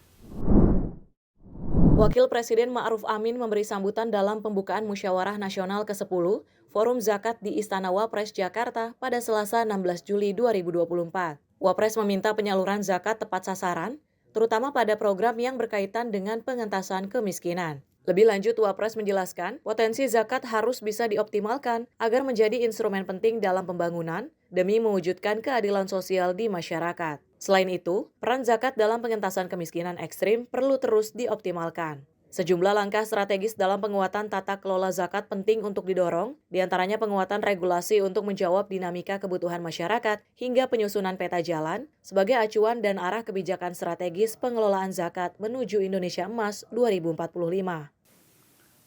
Wakil Presiden Ma'ruf Amin memberi sambutan dalam pembukaan Musyawarah Nasional ke-10 Forum Zakat di Istana Wapres Jakarta pada Selasa 16 Juli 2024. Wapres meminta penyaluran zakat tepat sasaran, terutama pada program yang berkaitan dengan pengentasan kemiskinan. Lebih lanjut, Wapres menjelaskan potensi zakat harus bisa dioptimalkan agar menjadi instrumen penting dalam pembangunan demi mewujudkan keadilan sosial di masyarakat. Selain itu, peran zakat dalam pengentasan kemiskinan ekstrim perlu terus dioptimalkan. Sejumlah langkah strategis dalam penguatan tata kelola zakat penting untuk didorong, diantaranya penguatan regulasi untuk menjawab dinamika kebutuhan masyarakat hingga penyusunan peta jalan sebagai acuan dan arah kebijakan strategis pengelolaan zakat menuju Indonesia Emas 2045.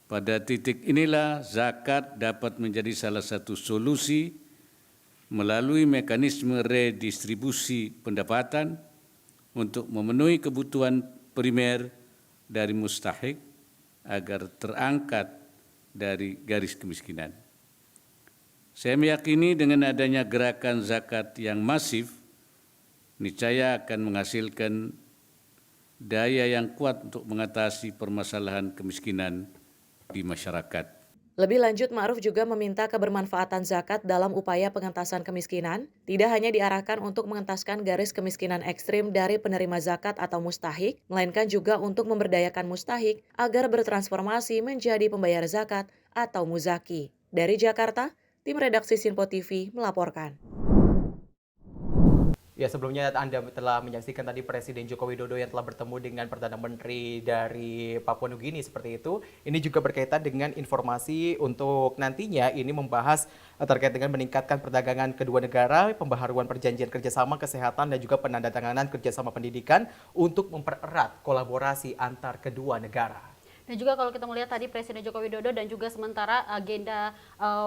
Pada titik inilah zakat dapat menjadi salah satu solusi melalui mekanisme redistribusi pendapatan untuk memenuhi kebutuhan primer dari mustahik agar terangkat dari garis kemiskinan. Saya meyakini dengan adanya gerakan zakat yang masif, niscaya akan menghasilkan daya yang kuat untuk mengatasi permasalahan kemiskinan di masyarakat. Lebih lanjut, Ma'ruf juga meminta kebermanfaatan zakat dalam upaya pengentasan kemiskinan tidak hanya diarahkan untuk mengentaskan garis kemiskinan ekstrim dari penerima zakat atau mustahik, melainkan juga untuk memberdayakan mustahik agar bertransformasi menjadi pembayar zakat atau muzaki. Dari Jakarta, tim redaksi Sinpo TV melaporkan. Ya, sebelumnya Anda telah menyaksikan tadi Presiden Joko Widodo yang telah bertemu dengan Perdana Menteri dari Papua Nugini seperti itu. Ini juga berkaitan dengan informasi untuk nantinya ini membahas terkait dengan meningkatkan perdagangan kedua negara, pembaharuan perjanjian kerjasama kesehatan dan juga penandatanganan kerjasama pendidikan untuk mempererat kolaborasi antar kedua negara. Dan juga kalau kita melihat tadi Presiden Joko Widodo dan juga sementara agenda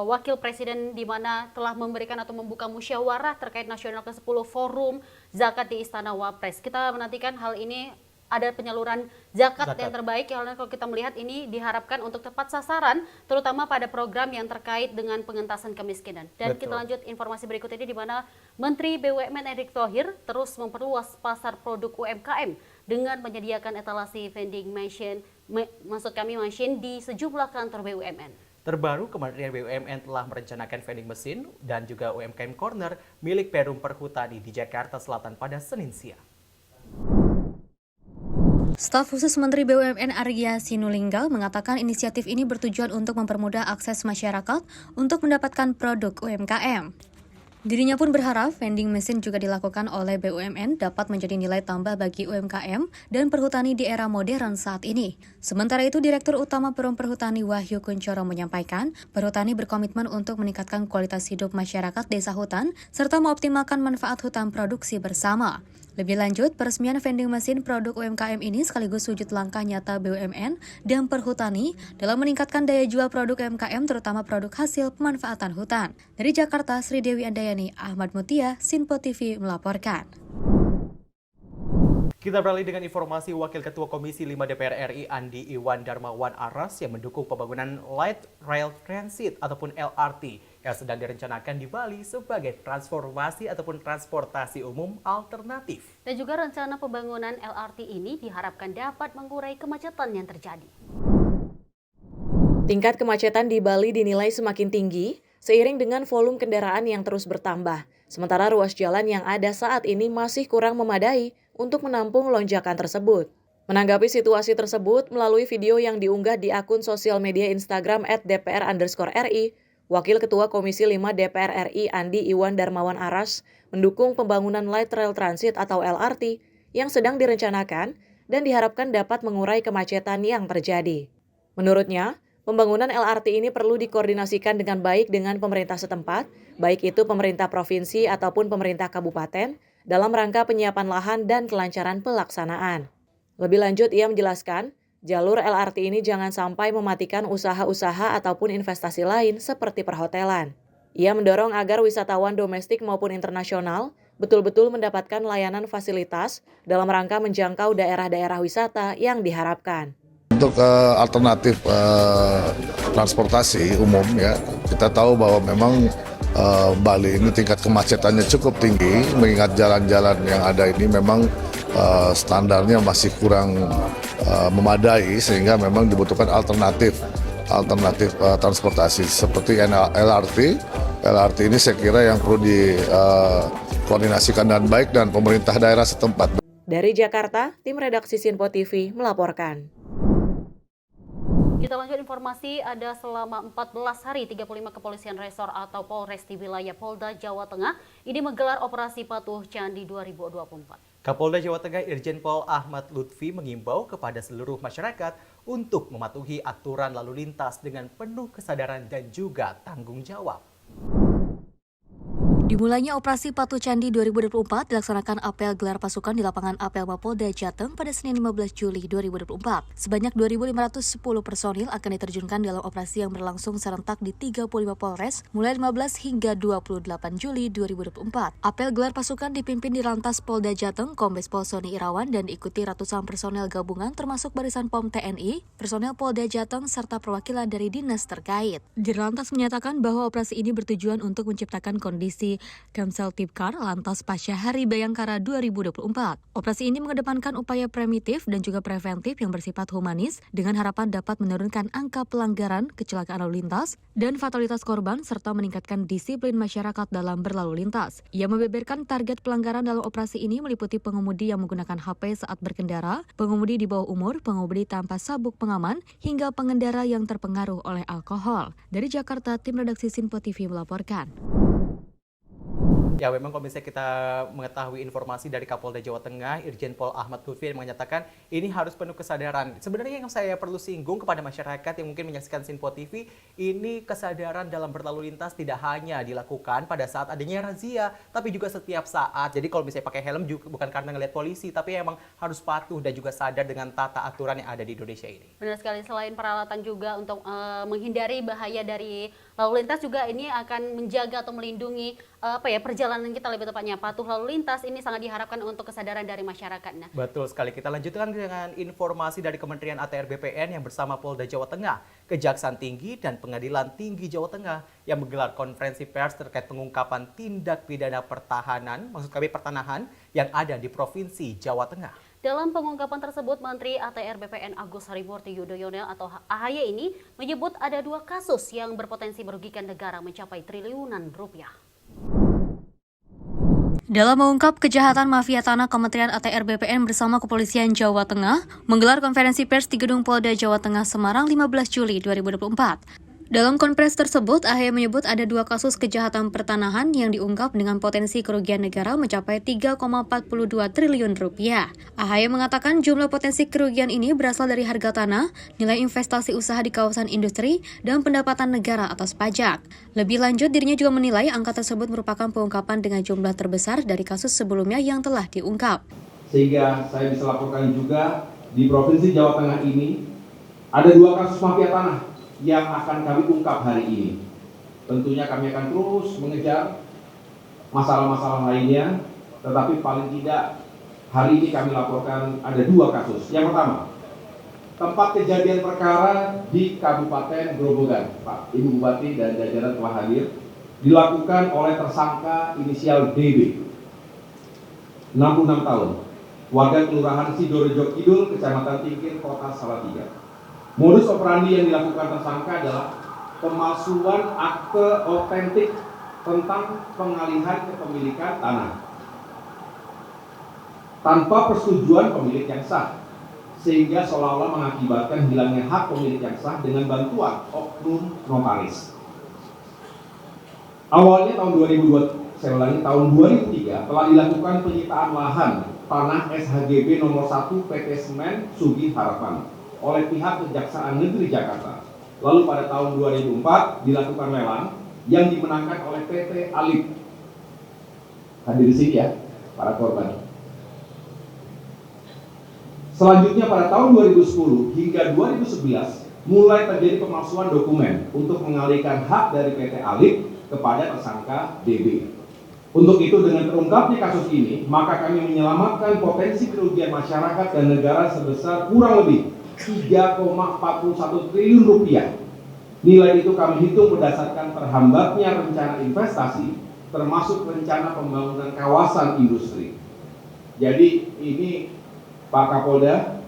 Wakil Presiden di mana telah memberikan atau membuka musyawarah terkait nasional ke-10 Forum Zakat di Istana Wapres. Kita menantikan hal ini ada penyaluran zakat yang terbaik, karena kalau kita melihat ini diharapkan untuk tepat sasaran terutama pada program yang terkait dengan pengentasan kemiskinan. Dan kita lanjut informasi berikut ini di mana Menteri BUMN Erick Thohir terus memperluas pasar produk UMKM dengan menyediakan etalasi vending machine di sejumlah kantor BUMN. Terbaru, Kementerian BUMN telah merencanakan vending machine dan juga UMKM Corner milik Perum Perhutani di Jakarta Selatan pada Senin siang. Staf khusus Menteri BUMN Arya Sinulinga mengatakan inisiatif ini bertujuan untuk mempermudah akses masyarakat untuk mendapatkan produk UMKM. Dirinya pun berharap vending machine juga dilakukan oleh BUMN dapat menjadi nilai tambah bagi UMKM dan perhutani di era modern saat ini. Sementara itu, Direktur Utama Perum Perhutani Wahyu Kuncoro menyampaikan, perhutani berkomitmen untuk meningkatkan kualitas hidup masyarakat desa hutan serta mengoptimalkan manfaat hutan produksi bersama. Lebih lanjut, peresmian vending machine produk UMKM ini sekaligus wujud langkah nyata BUMN dan perhutani dalam meningkatkan daya jual produk UMKM terutama produk hasil pemanfaatan hutan. Dari Jakarta, Sri Dewi Andayani, Ahmad Mutia, Sinpo TV melaporkan. Kita beralih dengan informasi Wakil Ketua Komisi 5 DPR RI Andi Iwan Darmawan Aras yang mendukung pembangunan Light Rail Transit ataupun LRT yang sedang direncanakan di Bali sebagai transformasi ataupun transportasi umum alternatif. Dan juga rencana pembangunan LRT ini diharapkan dapat mengurai kemacetan yang terjadi. Tingkat kemacetan di Bali dinilai semakin tinggi seiring dengan volume kendaraan yang terus bertambah. Sementara ruas jalan yang ada saat ini masih kurang memadai untuk menampung lonjakan tersebut. Menanggapi situasi tersebut, melalui video yang diunggah di akun sosial media Instagram @dpr_ri, Wakil Ketua Komisi 5 DPR RI Andi Iwan Darmawan Aras mendukung pembangunan Light Rail Transit atau LRT yang sedang direncanakan dan diharapkan dapat mengurai kemacetan yang terjadi. Menurutnya, pembangunan LRT ini perlu dikoordinasikan dengan baik dengan pemerintah setempat, baik itu pemerintah provinsi ataupun pemerintah kabupaten, dalam rangka penyiapan lahan dan kelancaran pelaksanaan. Lebih lanjut, ia menjelaskan, jalur LRT ini jangan sampai mematikan usaha-usaha ataupun investasi lain seperti perhotelan. Ia mendorong agar wisatawan domestik maupun internasional betul-betul mendapatkan layanan fasilitas dalam rangka menjangkau daerah-daerah wisata yang diharapkan. Untuk alternatif transportasi umum ya, kita tahu bahwa memang Bali ini tingkat kemacetannya cukup tinggi, mengingat jalan-jalan yang ada ini memang standarnya masih kurang memadai, sehingga memang dibutuhkan alternatif transportasi seperti LRT. LRT ini saya kira yang perlu dikoordinasikan dengan baik dan pemerintah daerah setempat. Dari Jakarta, tim redaksi Sinpo TV melaporkan. Kita lanjut informasi, ada selama 14 hari 35 kepolisian resor atau Polres di wilayah Polda Jawa Tengah ini menggelar operasi patuh Candi 2024. Kapolda Jawa Tengah Irjen Pol Ahmad Lutfi mengimbau kepada seluruh masyarakat untuk mematuhi aturan lalu lintas dengan penuh kesadaran dan juga tanggung jawab. Dimulainya operasi Patu Candi 2024 dilaksanakan apel gelar pasukan di lapangan apel Mapolda Jateng pada Senin 15 Juli 2024. Sebanyak 2.510 personil akan diterjunkan dalam operasi yang berlangsung serentak di 35 Polres mulai 15 hingga 28 Juli 2024. Apel gelar pasukan dipimpin di Lantas Polda Jateng, Kombes Pol Sony Irawan dan diikuti ratusan personel gabungan termasuk Barisan POM TNI, personel Polda Jateng serta perwakilan dari dinas terkait. Dirlantas menyatakan bahwa operasi ini bertujuan untuk menciptakan kondisi Kamsel Tipkar Lantas pasca Hari Bayangkara 2024. Operasi ini mengedepankan upaya primitif dan juga preventif yang bersifat humanis dengan harapan dapat menurunkan angka pelanggaran, kecelakaan lalu lintas, dan fatalitas korban serta meningkatkan disiplin masyarakat dalam berlalu lintas. Ia membeberkan target pelanggaran dalam operasi ini meliputi pengemudi yang menggunakan HP saat berkendara, pengemudi di bawah umur, pengemudi tanpa sabuk pengaman, hingga pengendara yang terpengaruh oleh alkohol. Dari Jakarta, tim redaksi Sinpo TV melaporkan. Ya, memang kalau misalnya kita mengetahui informasi dari Kapolda Jawa Tengah, Irjen Pol Ahmad Lutfi yang menyatakan ini harus penuh kesadaran. Sebenarnya yang saya perlu singgung kepada masyarakat yang mungkin menyaksikan Sinpo TV, ini kesadaran dalam berlalu lintas tidak hanya dilakukan pada saat adanya razia, tapi juga setiap saat. Jadi kalau misalnya pakai helm juga bukan karena ngelihat polisi, tapi emang harus patuh dan juga sadar dengan tata aturan yang ada di Indonesia ini. Benar sekali, selain peralatan juga untuk menghindari bahaya dari lalu lintas, juga ini akan menjaga atau melindungi perjalanan kita, lebih tepatnya patuh lalu lintas. Ini sangat diharapkan untuk kesadaran dari masyarakat. Nah, betul sekali. Kita lanjutkan dengan informasi dari Kementerian ATR BPN yang bersama Polda Jawa Tengah, Kejaksaan Tinggi dan Pengadilan Tinggi Jawa Tengah yang menggelar konferensi pers terkait pengungkapan tindak pidana pertahanan, maksud kami pertanahan yang ada di Provinsi Jawa Tengah. dalam pengungkapan tersebut, Menteri ATR BPN Agus Harimurti Yudhoyono atau AHY ini menyebut ada 2 kasus yang berpotensi merugikan negara mencapai triliunan rupiah. Dalam mengungkap kejahatan mafia tanah, Kementerian ATR BPN bersama Kepolisian Jawa Tengah menggelar konferensi pers di Gedung Polda Jawa Tengah Semarang 15 Juli 2024. Dalam konferensi tersebut, AHY menyebut ada 2 kasus kejahatan pertanahan yang diungkap dengan potensi kerugian negara mencapai 3,42 triliun rupiah. AHY mengatakan jumlah potensi kerugian ini berasal dari harga tanah, nilai investasi usaha di kawasan industri, dan pendapatan negara atas pajak. Lebih lanjut, dirinya juga menilai angka tersebut merupakan pengungkapan dengan jumlah terbesar dari kasus sebelumnya yang telah diungkap. Sehingga saya bisa laporkan juga di Provinsi Jawa Tengah ini ada 2 kasus mafia tanah yang akan kami ungkap hari ini. Tentunya kami akan terus mengejar masalah-masalah lainnya, tetapi paling tidak hari ini kami laporkan ada 2 kasus. Yang pertama, tempat kejadian perkara di Kabupaten Grobogan. Pak Ibu Bupati dan jajaran telah hadir. Dilakukan oleh tersangka inisial DB, 66 tahun, warga Kelurahan Sidorejo Kidul, Kecamatan Tingkir, Kota Salatiga. Modus operandi yang dilakukan tersangka adalah pemalsuan akte otentik tentang pengalihan kepemilikan tanah tanpa persetujuan pemilik yang sah, sehingga seolah-olah mengakibatkan hilangnya hak pemilik yang sah dengan bantuan oknum notaris. Awalnya tahun 2003 telah dilakukan penyitaan lahan tanah SHGB nomor 1 PT Semen Sugi Harapan oleh pihak Kejaksaan Negeri Jakarta. Lalu pada tahun 2004 dilakukan lelang yang dimenangkan oleh PT Alif. Hadir di sini ya, para korban. Selanjutnya pada tahun 2010 hingga 2011 mulai terjadi pemalsuan dokumen untuk mengalihkan hak dari PT Alif kepada tersangka DB. Untuk itu, dengan terungkapnya kasus ini, maka kami menyelamatkan potensi kerugian masyarakat dan negara sebesar kurang lebih 3,41 triliun rupiah. Nilai itu kami hitung berdasarkan terhambatnya rencana investasi, termasuk rencana pembangunan kawasan industri. Jadi ini Pak Kapolda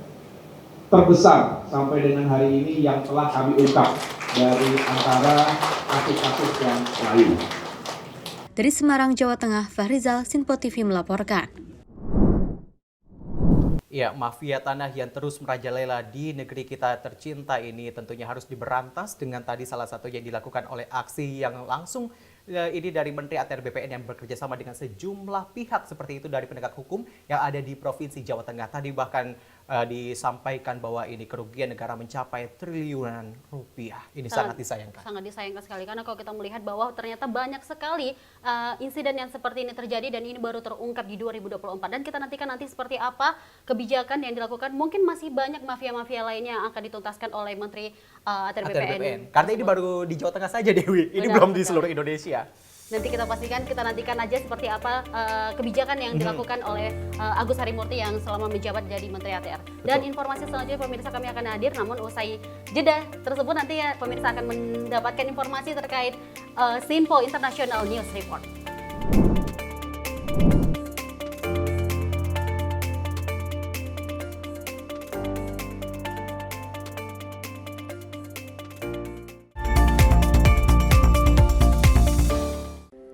terbesar sampai dengan hari ini yang telah kami ungkap dari antara kasus-kasus yang lain. Dari Semarang, Jawa Tengah, Fahrizal, Sinpo TV melaporkan. Ya, mafia tanah yang terus merajalela di negeri kita tercinta ini tentunya harus diberantas dengan tadi salah satu yang dilakukan oleh aksi yang langsung ini dari Menteri ATR BPN yang bekerja sama dengan sejumlah pihak seperti itu dari penegak hukum yang ada di Provinsi Jawa Tengah. Tadi bahkan disampaikan bahwa ini kerugian negara mencapai triliunan rupiah. Ini sangat disayangkan. Sangat disayangkan sekali karena kalau kita melihat bahwa ternyata banyak sekali insiden yang seperti ini terjadi dan ini baru terungkap di 2024 dan kita nantikan nanti seperti apa kebijakan yang dilakukan. Mungkin masih banyak mafia-mafia lainnya yang akan dituntaskan oleh Menteri ATR BPN. Karena ini baru di Jawa Tengah saja, Dewi. Ini belum di seluruh Indonesia. Nanti kita pastikan, kita nantikan aja seperti apa kebijakan yang dilakukan oleh Agus Harimurti yang selama menjabat jadi Menteri ATR. Dan informasi selanjutnya pemirsa kami akan hadir, namun usai jeda tersebut nanti ya pemirsa akan mendapatkan informasi terkait Sinpo International News Report.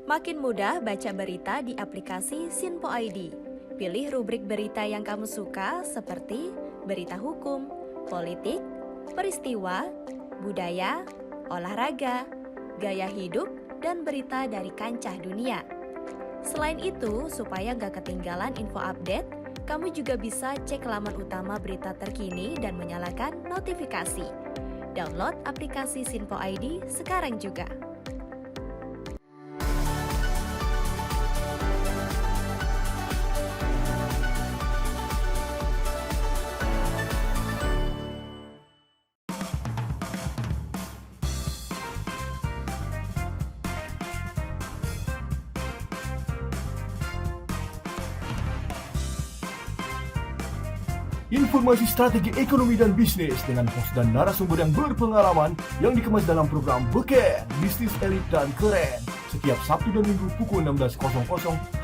Makin mudah baca berita di aplikasi Sinpo ID. Pilih rubrik berita yang kamu suka seperti berita hukum, politik, peristiwa, budaya, olahraga, gaya hidup, dan berita dari kancah dunia. Selain itu, supaya nggak ketinggalan info update, kamu juga bisa cek laman utama berita terkini dan menyalakan notifikasi. Download aplikasi Sinpo ID sekarang juga. Informasi strategi ekonomi dan bisnis dengan host dan narasumber yang berpengalaman yang dikemas dalam program Beken, Bisnis Elit dan Keren. Setiap Sabtu dan Minggu pukul 16.00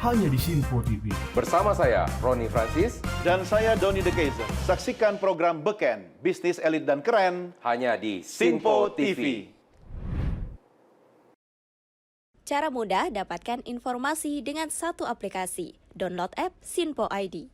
hanya di Sinpo TV. Bersama saya, Roni Francis. Dan saya, Doni De Keizer. Saksikan program Beken, Bisnis Elit dan Keren. Hanya di Sinpo TV. Cara mudah dapatkan informasi dengan satu aplikasi. Download app Sinpo ID.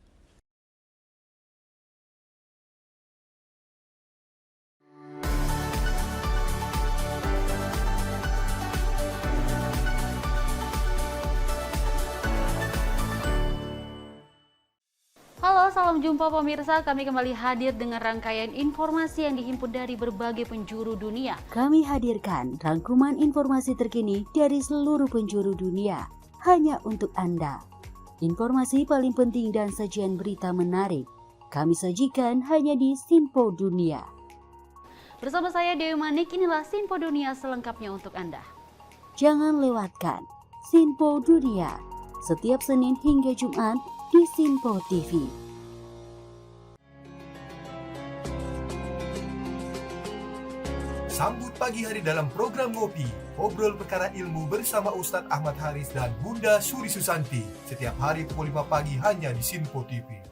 Halo, salam jumpa pemirsa. Kami kembali hadir dengan rangkaian informasi yang dihimpun dari berbagai penjuru dunia. Kami hadirkan rangkuman informasi terkini dari seluruh penjuru dunia hanya untuk Anda. Informasi paling penting dan sajian berita menarik kami sajikan hanya di Sinpo Dunia. Bersama saya Dewi Manik, inilah Sinpo Dunia selengkapnya untuk Anda. Jangan lewatkan Sinpo Dunia setiap Senin hingga Jumat di Sinpo TV. Sambut pagi hari dalam program Ngopi, obrol perkara ilmu bersama Ustadz Ahmad Haris dan Bunda Suri Susanti. Setiap hari pukul 5 pagi hanya di Sinpo TV.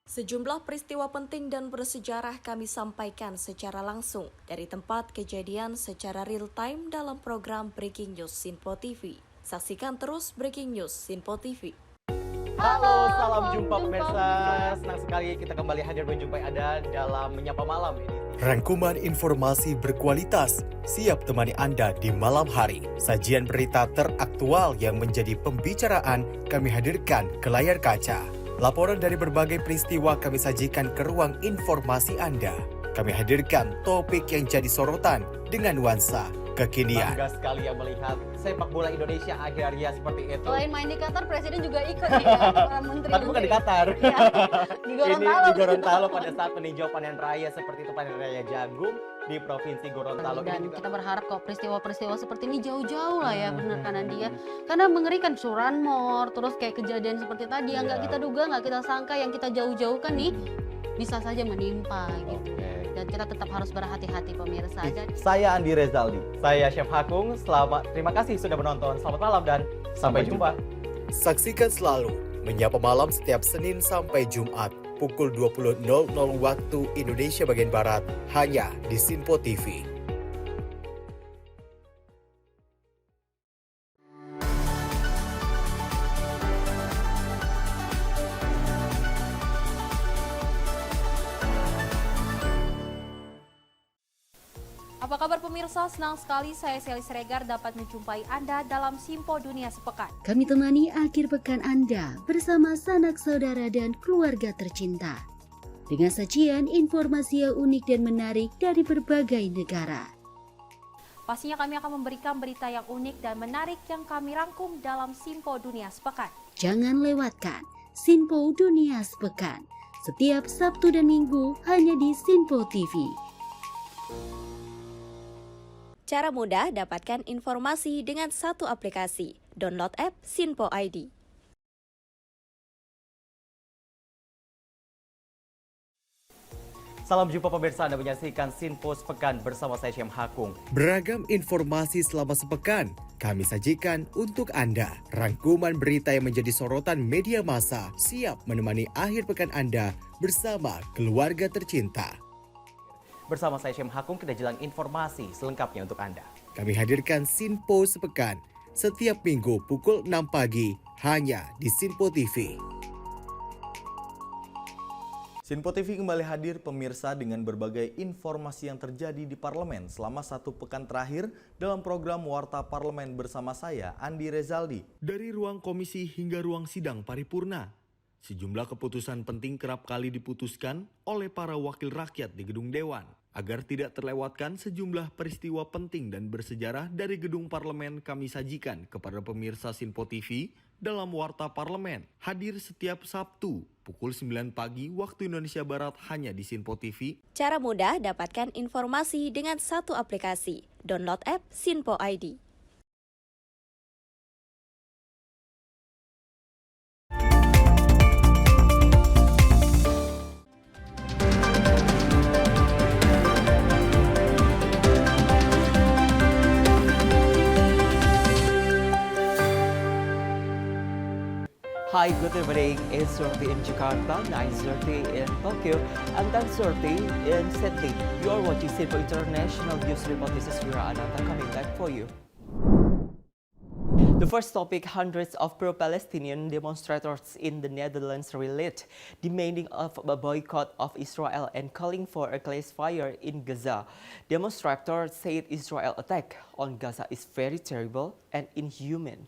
Sejumlah peristiwa penting dan bersejarah kami sampaikan secara langsung dari tempat kejadian secara real time dalam program Breaking News Sinpo TV. Saksikan terus Breaking News Sinpo TV. Halo, salam jumpa pemirsa. Senang sekali kita kembali hadir menjumpai Anda dalam Menyapa Malam ini. Rangkuman informasi berkualitas siap temani Anda di malam hari. Sajian berita teraktual yang menjadi pembicaraan kami hadirkan ke layar kaca. Laporan dari berbagai peristiwa kami sajikan ke ruang informasi Anda. Kami hadirkan topik yang jadi sorotan dengan nuansa kekinian. Bangga sekali yang melihat sepak bola Indonesia akhirnya seperti itu. Selain main di Qatar, Presiden juga ikut nih ya, para menteri. Tapi bukan di Qatar. Ya, di Gorontalo. Ini di Gorontalo pada saat meninjau panen raya seperti itu, panen raya jagung di Provinsi Gorontalo. Dan kita berharap kok peristiwa-peristiwa seperti ini jauh-jauh lah ya, benar kan Andi ya. Karena mengerikan Curanmor, terus kayak kejadian seperti tadi yang nggak kita duga, nggak kita sangka, yang kita jauh-jauhkan nih bisa saja menimpa gitu. Dan kita tetap harus berhati-hati pemirsa. Saya Andi Rezaldi, saya Chef Hakung. Terima kasih sudah menonton. Selamat malam dan sampai jumpa. Saksikan selalu Menyapa Malam setiap Senin sampai Jumat pukul 20.00 waktu Indonesia bagian Barat hanya di Sinpo TV. Apa kabar pemirsa? Senang sekali saya Sally Siregar dapat menjumpai Anda dalam Simpo Dunia Sepekan. Kami temani akhir pekan Anda bersama sanak saudara dan keluarga tercinta. Dengan sajian informasi yang unik dan menarik dari berbagai negara. Pastinya kami akan memberikan berita yang unik dan menarik yang kami rangkum dalam Simpo Dunia Sepekan. Jangan lewatkan Simpo Dunia Sepekan setiap Sabtu dan Minggu hanya di Sinpo TV. Cara mudah dapatkan informasi dengan satu aplikasi. Download app Sinpo ID. Salam jumpa pemirsa, Anda menyaksikan Sinpo Sepekan bersama saya Syam Hakung. Beragam informasi selama sepekan kami sajikan untuk Anda. Rangkuman berita yang menjadi sorotan media massa siap menemani akhir pekan Anda bersama keluarga tercinta. Bersama saya Syam Hakung, kita jelang informasi selengkapnya untuk Anda. Kami hadirkan Sinpo Sepekan setiap minggu pukul 6 pagi hanya di Sinpo TV. Sinpo TV kembali hadir pemirsa dengan berbagai informasi yang terjadi di parlemen selama satu pekan terakhir dalam program Warta Parlemen bersama saya, Andi Rezaldi. Dari ruang komisi hingga ruang sidang paripurna, sejumlah keputusan penting kerap kali diputuskan oleh para wakil rakyat di gedung Dewan. Agar tidak terlewatkan sejumlah peristiwa penting dan bersejarah dari gedung parlemen kami sajikan kepada pemirsa Sinpo TV dalam Warta Parlemen. Hadir setiap Sabtu pukul 9 pagi waktu Indonesia Barat hanya di Sinpo TV. Cara mudah dapatkan informasi dengan satu aplikasi. Download app Sinpo ID. Hi, good evening. It's 8:30 in Jakarta, 9:30 in Tokyo, and 10:30 in Sydney. You are watching Sinpo International News Report. This is Vira Ananta coming back for you. The first topic, hundreds of pro-Palestinian demonstrators in the Netherlands rallied, demanding of a boycott of Israel and calling for a ceasefire in Gaza. Demonstrators said Israel attack on Gaza is very terrible and inhuman.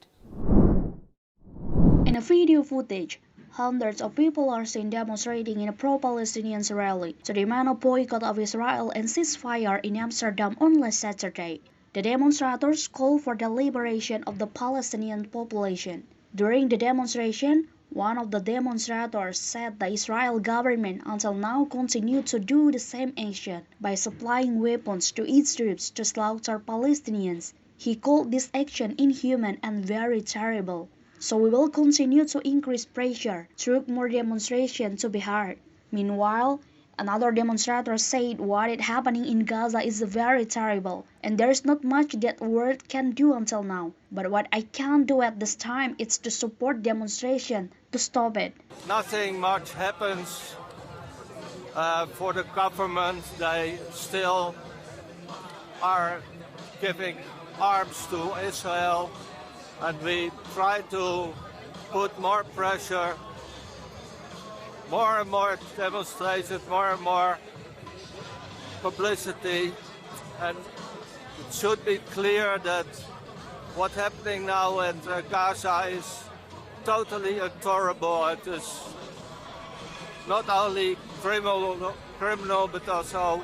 In a video footage, hundreds of people are seen demonstrating in a pro-Palestinian rally to demand a boycott of Israel and ceasefire in Amsterdam on last Saturday. The demonstrators call for the liberation of the Palestinian population. During the demonstration, one of the demonstrators said the Israel government until now continued to do the same action by supplying weapons to its troops to slaughter Palestinians. He called this action inhuman and very terrible. So we will continue to increase pressure through more demonstration to be heard. Meanwhile, another demonstrator said what is happening in Gaza is very terrible, and there is not much that world can do until now. But what I can do at this time is to support demonstration to stop it. Nothing much happens for the government. They still are giving arms to Israel. And we try to put more pressure, more and more demonstrations, more and more publicity. And it should be clear that what's happening now in Gaza is totally intolerable. It is not only criminal but also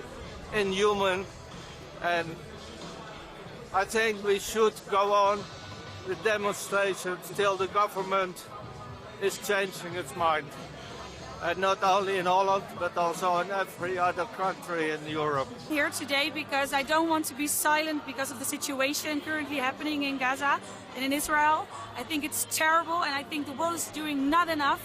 inhuman. And I think we should go on the demonstrations till the government is changing its mind. And not only in Holland, but also in every other country in Europe. Here today because I don't want to be silent because of the situation currently happening in Gaza and in Israel. I think it's terrible and I think the world is doing not enough,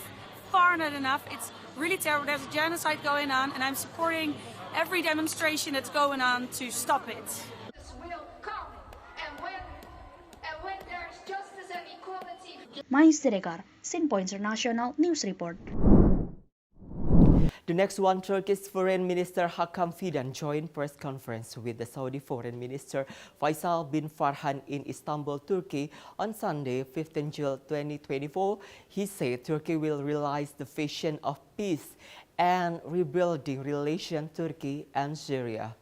far not enough. It's really terrible. There's a genocide going on and I'm supporting every demonstration that's going on to stop it. Mai Siregar, Sinpo International News Report. The next one, Turkish Foreign Minister Hakan Fidan joined press conference with the Saudi Foreign Minister Faisal bin Farhan in Istanbul, Turkey on Sunday, 15 June 2024. He said Turkey will realize the vision of peace and rebuilding relations Turkey and Syria.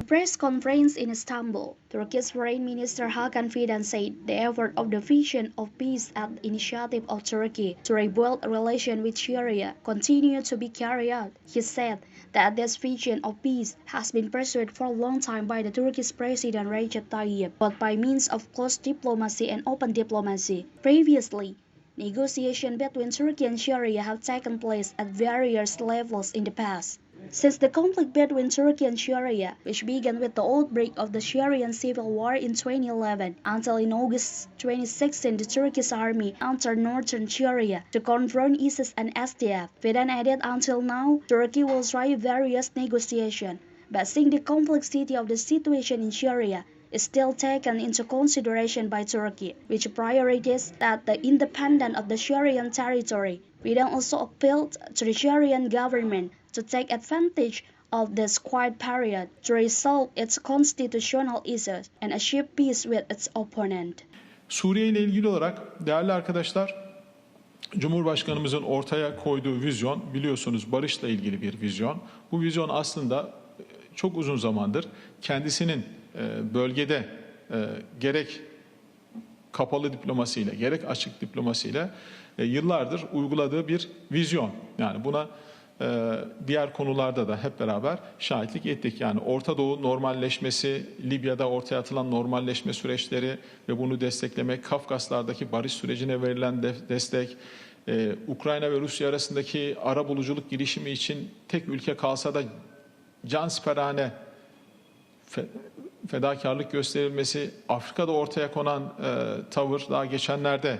press conference in Istanbul, Turkey's Foreign Minister Hakan Fidan said the effort of the vision of peace at the initiative of Turkey to rebuild relations with Syria continue to be carried out. He said that this vision of peace has been pursued for a long time by the Turkish President Recep Tayyip, but by means of close diplomacy and open diplomacy. Previously, negotiations between Turkey and Syria have taken place at various levels in the past. Since the conflict between Turkey and Syria, which began with the outbreak of the Syrian civil war in 2011, until in August 2016 the Turkish army entered northern Syria to confront ISIS and SDF. Fidan added until now, Turkey will try various negotiations, but seeing the complexity of the situation in Syria is still taken into consideration by Turkey, which prioritizes that the independence of the Syrian territory. Fidan also appealed to the Syrian government to take advantage of this quiet period to resolve its constitutional issues and achieve peace with its opponent. Suriye ile ilgili olarak değerli arkadaşlar, Cumhurbaşkanımızın ortaya koyduğu vizyon biliyorsunuz barışla ilgili bir vizyon. Bu vizyon aslında çok uzun zamandır kendisinin bölgede gerek kapalı diplomasiyle gerek açık diplomasiyle yıllardır uyguladığı bir vizyon. Yani buna diğer konularda da hep beraber şahitlik ettik. Yani Orta Doğu normalleşmesi, Libya'da ortaya atılan normalleşme süreçleri ve bunu desteklemek, Kafkaslardaki barış sürecine verilen destek, Ukrayna ve Rusya arasındaki arabuluculuk girişimi için tek ülke kalsa da cansiperane fedakarlık gösterilmesi, Afrika'da ortaya konan tavır, daha geçenlerde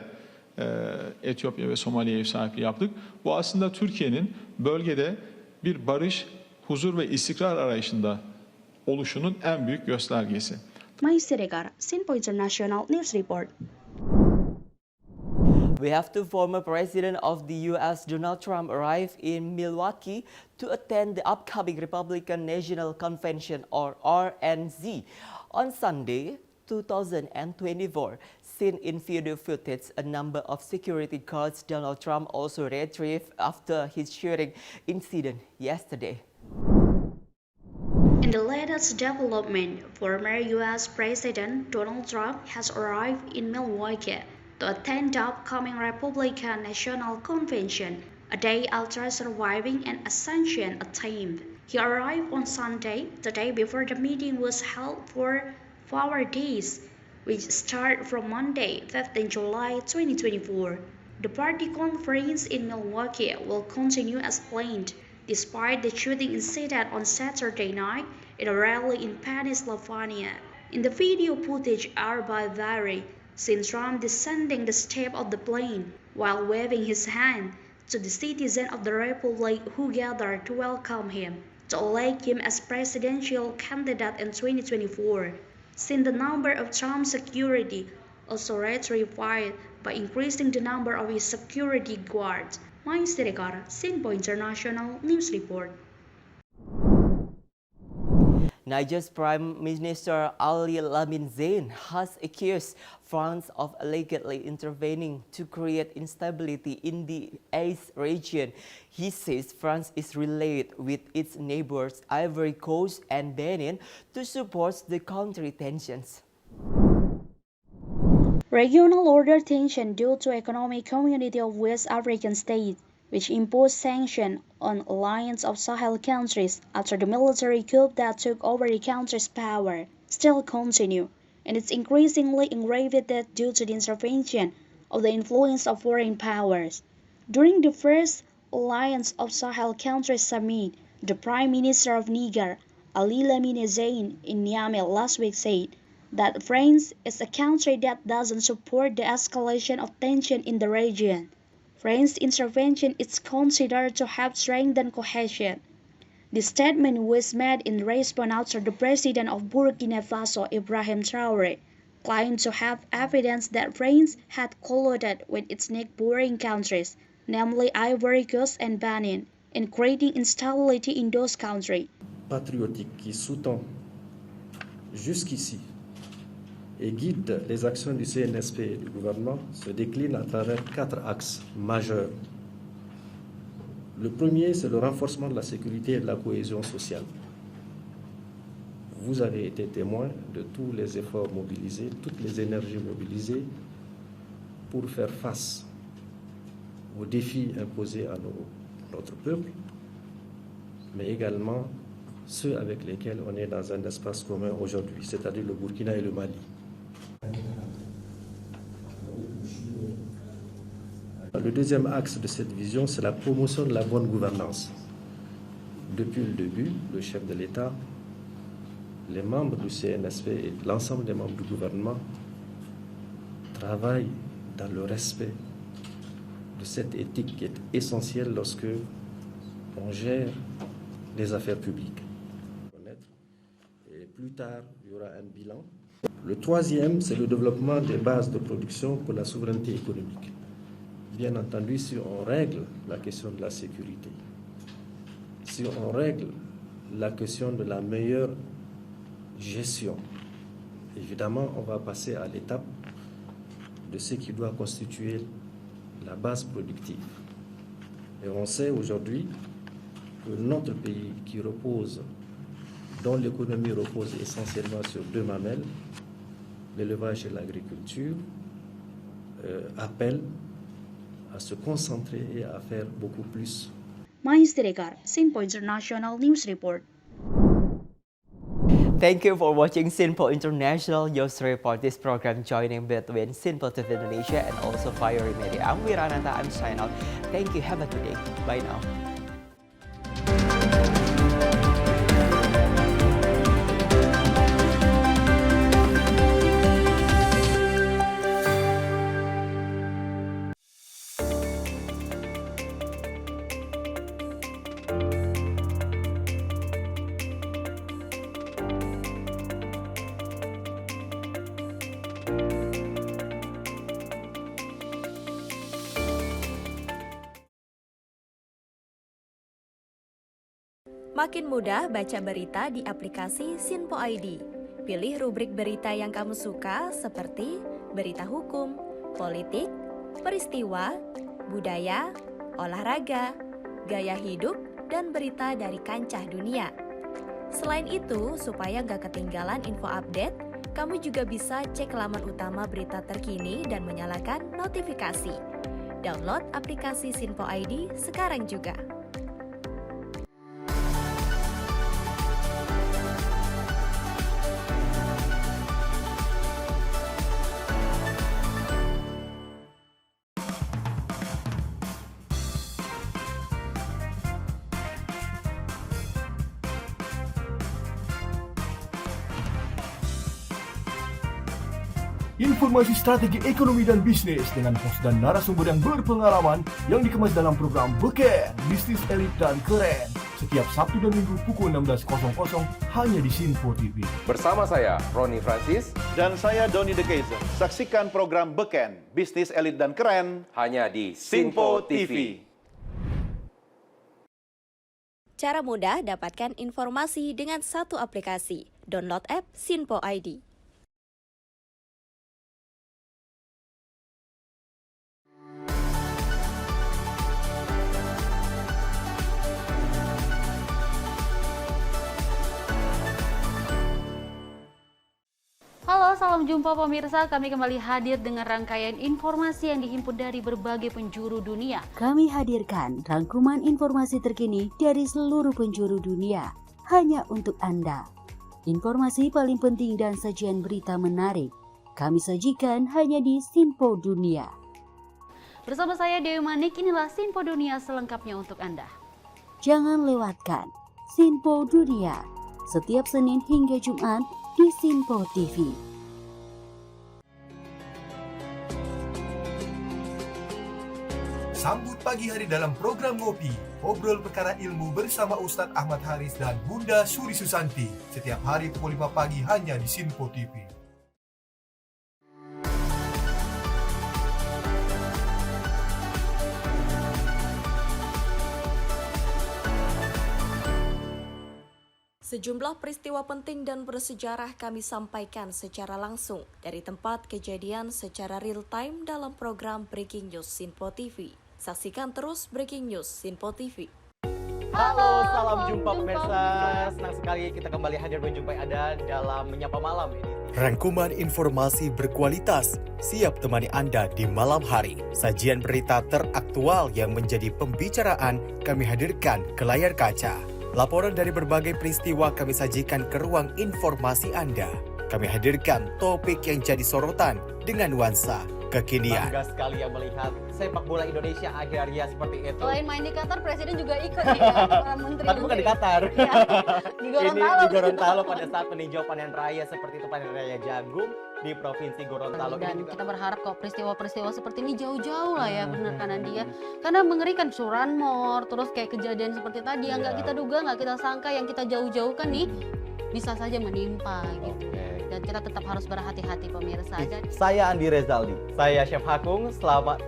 Etiyopya ve Somali'ye ev sahipliği yaptık. Bu aslında Türkiye'nin bölgede bir barış, huzur ve istikrar arayışında oluşunun en büyük göstergesi. Mai Siregar, Sinpo International News Report. We have two former president of the U.S. Donald Trump arrive in Milwaukee to attend the upcoming Republican National Convention or RNC on Sunday, 2024. Seen in video footage, a number of security guards Donald Trump also retrieved after his shooting incident yesterday. In the latest development, former U.S. President Donald Trump has arrived in Milwaukee to attend the upcoming Republican National Convention, a day after surviving an assassination attempt. He arrived on Sunday, the day before the meeting was held for 4 days, which start from Monday, 15 July 2024. The party conference in Milwaukee will continue as planned, despite the shooting incident on Saturday night at a rally in Pennsylvania. In the video footage aired by Variety, seen Trump descending the steps of the plane while waving his hand to the citizens of the Republic who gathered to welcome him to elect him as presidential candidate in 2024. Since the number of Trump's security also retrieved by increasing the number of his security guards. Mai Siregar, Sinpo International News Report. Niger's Prime Minister Ali Lamin Zain has accused France of allegedly intervening to create instability in the Aix region. He says France is related with its neighbors Ivory Coast and Benin to support the country tensions. Regional order tension due to Economic Community of West African States, which imposed sanctions on alliance of Sahel countries after the military coup that took over the country's power, still continue, and it's increasingly aggravated due to the intervention of the influence of foreign powers. During the first Alliance of Sahel Countries Summit, the Prime Minister of Niger, Ali Lamine Zain, in Niamey last week said that France is a country that doesn't support the escalation of tension in the region. France's intervention is considered to have strengthened cohesion. The statement was made in response after the president of Burkina Faso, Ibrahim Traoré, claimed to have evidence that France had colluded with its neighboring countries, namely Ivory Coast and Benin, in creating instability in those countries. Patriotique qui sous-tend jusqu'ici et guide les actions du CNSP et du gouvernement se décline à travers 4 axes majeurs. Le premier, c'est le renforcement de la sécurité et de la cohésion sociale. vous avez été témoin de tous les efforts mobilisés, toutes les énergies mobilisées pour faire face aux défis imposés à notre peuple, mais également ceux avec lesquels on est dans un espace commun aujourd'hui, c'est-à-dire le Burkina et le Mali. Le deuxième axe de cette vision, c'est la promotion de la bonne gouvernance. Depuis le début, le chef de l'État, les membres du CNSP et l'ensemble des membres du gouvernement travaillent dans le respect de cette éthique qui est essentielle lorsque on gère les affaires publiques. Et plus tard, il y aura un bilan. Le troisième, c'est le développement des bases de production pour la souveraineté économique. Bien entendu, si on règle la question de la sécurité, si on règle la question de la meilleure gestion, évidemment, on va passer à l'étape de ce qui doit constituer la base productive. Et on sait aujourd'hui que notre pays dont l'économie repose essentiellement sur deux mamelles, l'élevage et l'agriculture, appelle à se concentrer et à faire beaucoup plus. Mais Siregar, Sinpo International News Report. Thank you for watching Sinpo International News Report. This program joining between Sinpo TV Indonesia and also Fiery Media. I'm Wirananta. I'm signing out. Thank you. Have a good day. Bye now. Makin mudah baca berita di aplikasi Sinpo ID. Pilih rubrik berita yang kamu suka seperti berita hukum, politik, peristiwa, budaya, olahraga, gaya hidup, dan berita dari kancah dunia. Selain itu, supaya nggak ketinggalan info update, kamu juga bisa cek laman utama berita terkini dan menyalakan notifikasi. Download aplikasi Sinpo ID sekarang juga. Informasi strategi ekonomi dan bisnis dengan host dan narasumber yang berpengalaman yang dikemas dalam program Beken, Bisnis Elit dan Keren. Setiap Sabtu dan Minggu pukul 16.00 hanya di Sinpo TV. Bersama saya, Ronnie Francis. Dan saya, Donny De Keizer. Saksikan program Beken, Bisnis Elit dan Keren. Hanya di Sinpo TV. Cara mudah dapatkan informasi dengan satu aplikasi. Download app Sinpo ID. Halo, salam jumpa pemirsa. Kami kembali hadir dengan rangkaian informasi yang dihimpun dari berbagai penjuru dunia. Kami hadirkan rangkuman informasi terkini dari seluruh penjuru dunia hanya untuk Anda. Informasi paling penting dan sajian berita menarik kami sajikan hanya di Sinpo Dunia. Bersama saya Dewi Manik, inilah Sinpo Dunia selengkapnya untuk Anda. Jangan lewatkan Sinpo Dunia setiap Senin hingga Jumat di Sinpo TV. Sambut pagi hari dalam program Ngopi, obrol perkara ilmu bersama Ustadz Ahmad Haris dan Bunda Suri Susanti. Setiap hari pukul 5 pagi hanya di Sinpo TV. Sejumlah peristiwa penting dan bersejarah kami sampaikan secara langsung dari tempat kejadian secara real time dalam program Breaking News Sinpo TV. Saksikan terus Breaking News Sinpo TV. Halo, salam jumpa pemirsa. Senang sekali kita kembali hadir menjumpai Anda dalam Menyapa Malam ini. Rangkuman informasi berkualitas siap temani Anda di malam hari. Sajian berita teraktual yang menjadi pembicaraan kami hadirkan ke layar kaca. Laporan dari berbagai peristiwa kami sajikan ke ruang informasi Anda. Kami hadirkan topik yang jadi sorotan dengan nuansa kekinian. Bangga sekali yang melihat sepak bola Indonesia akhirnya seperti itu. Selain main di Qatar, Presiden juga ikut nih ya, para menteri. Tapi bukan di Qatar. Ya, di Gorontalo. Ini di Gorontalo pada saat meninjau panen raya seperti itu, panen raya jagung di Provinsi Gorontalo. Dan kita berharap kok peristiwa-peristiwa seperti ini jauh-jauh lah ya, benar kan Andi ya. Karena mengerikan Curanmor, terus kayak kejadian seperti tadi yang nggak kita duga, nggak kita sangka, yang kita jauh-jauhkan nih bisa saja menimpa gitu. Dan kita tetap harus berhati-hati pemirsa. Saya Andi Rezaldi, saya Chef Hakung.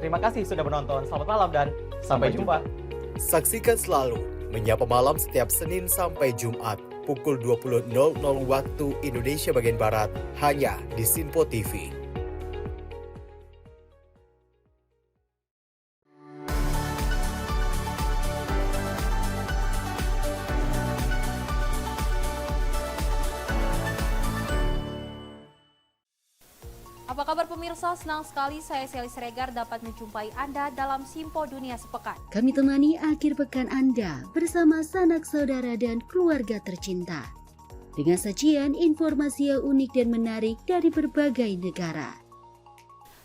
Terima kasih sudah menonton. Selamat malam dan sampai jumpa. Saksikan selalu Menyapa Malam setiap Senin sampai Jumat pukul 20.00 waktu Indonesia bagian Barat hanya di Sinpo TV. Apa kabar pemirsa? Senang sekali saya Sally Siregar dapat menjumpai Anda dalam Simpo Dunia Sepekan. Kami temani akhir pekan Anda bersama sanak saudara dan keluarga tercinta. Dengan sajian informasi yang unik dan menarik dari berbagai negara.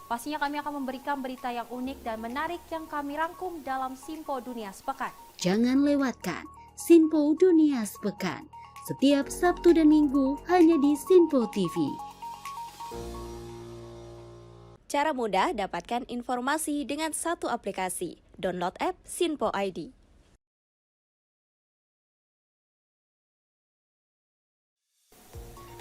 Pastinya kami akan memberikan berita yang unik dan menarik yang kami rangkum dalam Simpo Dunia Sepekan. Jangan lewatkan Sinpo Dunia Sepekan setiap Sabtu dan Minggu hanya di Sinpo TV. Cara mudah dapatkan informasi dengan satu aplikasi. Download app Sinpo ID.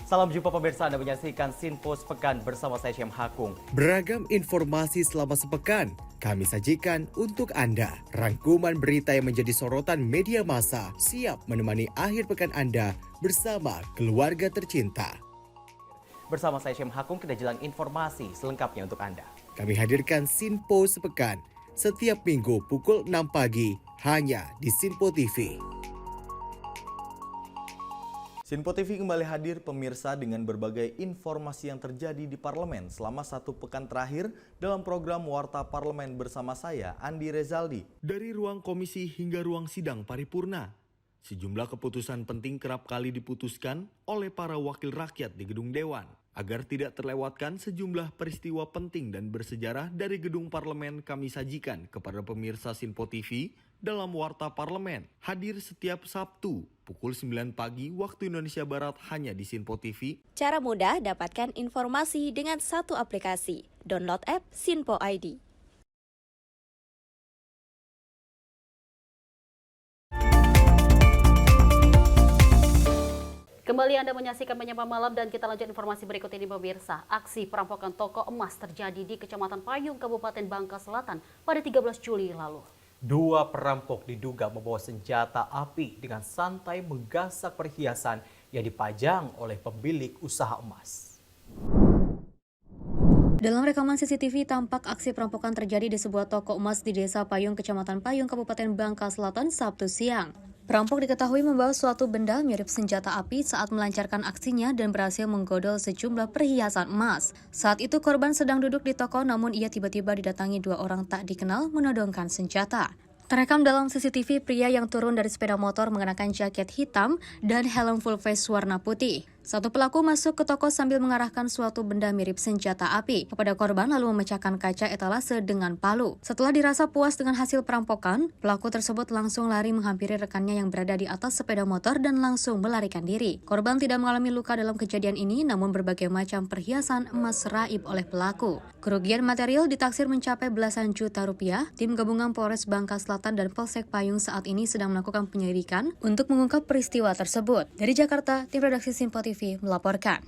Salam jumpa pemirsa, Anda menyaksikan Sinpo Sepekan bersama saya Syem Hakung. Beragam informasi selama sepekan kami sajikan untuk Anda. Rangkuman berita yang menjadi sorotan media massa siap menemani akhir pekan Anda bersama keluarga tercinta. Bersama saya Syem Hakung, kita jelang informasi selengkapnya untuk Anda. Kami hadirkan Sinpo Sepekan setiap minggu pukul 6 pagi hanya di Sinpo TV. Sinpo TV kembali hadir pemirsa dengan berbagai informasi yang terjadi di parlemen selama satu pekan terakhir dalam program Warta Parlemen bersama saya, Andi Rezaldi. Dari ruang komisi hingga ruang sidang paripurna, sejumlah keputusan penting kerap kali diputuskan oleh para wakil rakyat di gedung Dewan. Agar tidak terlewatkan sejumlah peristiwa penting dan bersejarah dari gedung parlemen kami sajikan kepada pemirsa Sinpo TV dalam Warta Parlemen. Hadir setiap Sabtu pukul 9 pagi waktu Indonesia Barat hanya di Sinpo TV. Cara mudah dapatkan informasi dengan satu aplikasi. Download app Sinpo ID. Kembali Anda menyaksikan Menyapa Malam dan kita lanjut informasi berikut ini pemirsa. Aksi perampokan toko emas terjadi di Kecamatan Payung, Kabupaten Bangka Selatan pada 13 Juli lalu. Dua perampok diduga membawa senjata api dengan santai menggasak perhiasan yang dipajang oleh pemilik usaha emas. Dalam rekaman CCTV tampak aksi perampokan terjadi di sebuah toko emas di Desa Payung, Kecamatan Payung, Kabupaten Bangka Selatan, Sabtu siang. Perampok diketahui membawa suatu benda mirip senjata api saat melancarkan aksinya dan berhasil menggodol sejumlah perhiasan emas. Saat itu korban sedang duduk di toko namun ia tiba-tiba didatangi dua orang tak dikenal menodongkan senjata. Terekam dalam CCTV pria yang turun dari sepeda motor mengenakan jaket hitam dan helm full face warna putih. Satu pelaku masuk ke toko sambil mengarahkan suatu benda mirip senjata api kepada korban lalu memecahkan kaca etalase dengan palu. Setelah dirasa puas dengan hasil perampokan, pelaku tersebut langsung lari menghampiri rekannya yang berada di atas sepeda motor dan langsung melarikan diri. Korban tidak mengalami luka dalam kejadian ini, namun berbagai macam perhiasan emas raib oleh pelaku. Kerugian material ditaksir mencapai belasan juta rupiah. Tim gabungan Polres Bangka Selatan dan Polsek Payung saat ini sedang melakukan penyelidikan untuk mengungkap peristiwa tersebut. Dari Jakarta, tim redaksi Sinpo TV melaporkan.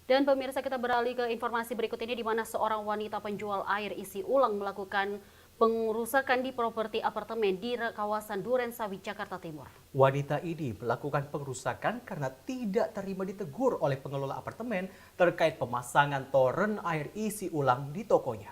Dan pemirsa, kita beralih ke informasi berikut ini di mana seorang wanita penjual air isi ulang melakukan pengerusakan di properti apartemen di kawasan Durensawit, Jakarta Timur. Wanita ini melakukan pengerusakan karena tidak terima ditegur oleh pengelola apartemen terkait pemasangan toren air isi ulang di tokonya.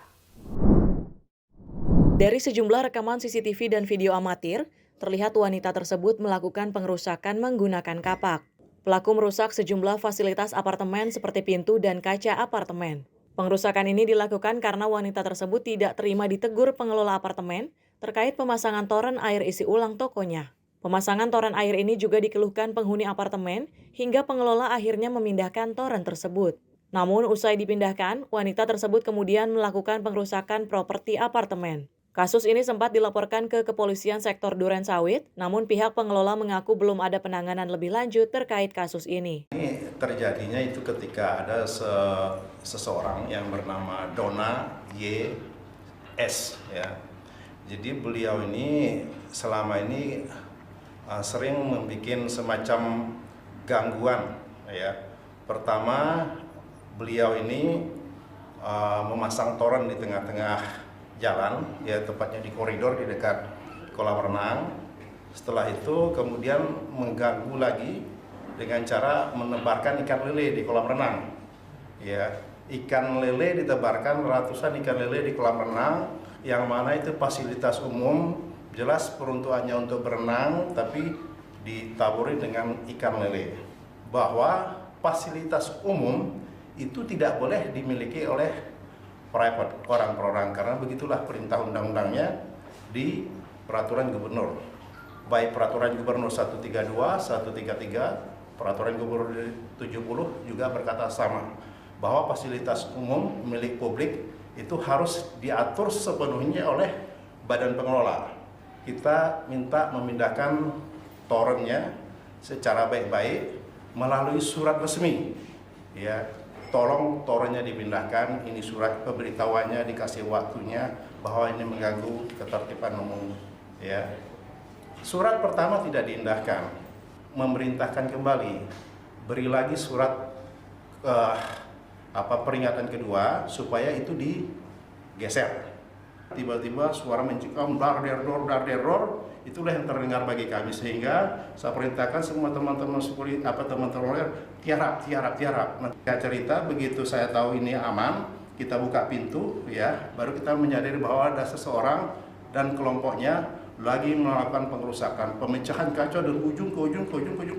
Dari sejumlah rekaman CCTV dan video amatir, terlihat wanita tersebut melakukan pengerusakan menggunakan kapak. Pelaku merusak sejumlah fasilitas apartemen seperti pintu dan kaca apartemen. Pengerusakan ini dilakukan karena wanita tersebut tidak terima ditegur pengelola apartemen terkait pemasangan toren air isi ulang tokonya. Pemasangan toren air ini juga dikeluhkan penghuni apartemen hingga pengelola akhirnya memindahkan toren tersebut. Namun usai dipindahkan, wanita tersebut kemudian melakukan pengerusakan properti apartemen. Kasus ini sempat dilaporkan ke Kepolisian Sektor Durensawit, namun pihak pengelola mengaku belum ada penanganan lebih lanjut terkait kasus ini. Ini terjadinya itu ketika ada seseorang yang bernama Dona Y.S. ya. Jadi beliau ini selama ini sering membuat semacam gangguan ya. Pertama, beliau ini memasang toren di tengah-tengah jalan, ya tepatnya di koridor di dekat kolam renang. Setelah itu kemudian mengganggu lagi dengan cara menebarkan ikan lele di kolam renang. Ya, ikan lele ditebarkan, ratusan ikan lele di kolam renang, yang mana itu fasilitas umum, jelas peruntukannya untuk berenang, tapi ditaburi dengan ikan lele. Bahwa fasilitas umum itu tidak boleh dimiliki oleh private, orang per orang, karena begitulah perintah undang-undangnya di peraturan gubernur. Baik peraturan gubernur 132, 133, peraturan gubernur 70 juga berkata sama, bahwa fasilitas umum milik publik itu harus diatur sepenuhnya oleh badan pengelola. Kita minta memindahkan torennya secara baik-baik melalui surat resmi. Ya, tolong torennya dipindahkan, ini surat pemberitahuannya, dikasih waktunya bahwa ini mengganggu ketertiban umum. Ya. Surat pertama tidak diindahkan, memerintahkan kembali, beri lagi surat peringatan kedua supaya itu digeser. Tiba-tiba suara mencekam dar-der-dor, itulah yang terdengar bagi kami, sehingga saya perintahkan semua teman-teman teman-teman tiarap. Nanti cerita begitu saya tahu ini aman, kita buka pintu ya, baru kita menyadari bahwa ada seseorang dan kelompoknya lagi melakukan pengerusakan, pemecahan kaca dari ujung ke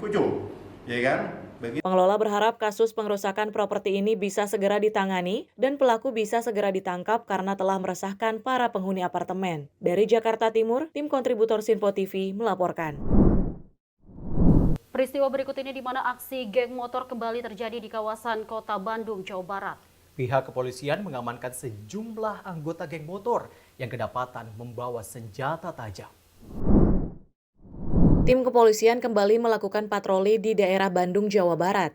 ujung, ya kan? Pengelola berharap kasus pengerusakan properti ini bisa segera ditangani dan pelaku bisa segera ditangkap karena telah meresahkan para penghuni apartemen. Dari Jakarta Timur, tim kontributor Sinpo TV melaporkan. Peristiwa berikut ini di mana aksi geng motor kembali terjadi di kawasan Kota Bandung, Jawa Barat. Pihak kepolisian mengamankan sejumlah anggota geng motor yang kedapatan membawa senjata tajam. Tim kepolisian kembali melakukan patroli di daerah Bandung, Jawa Barat.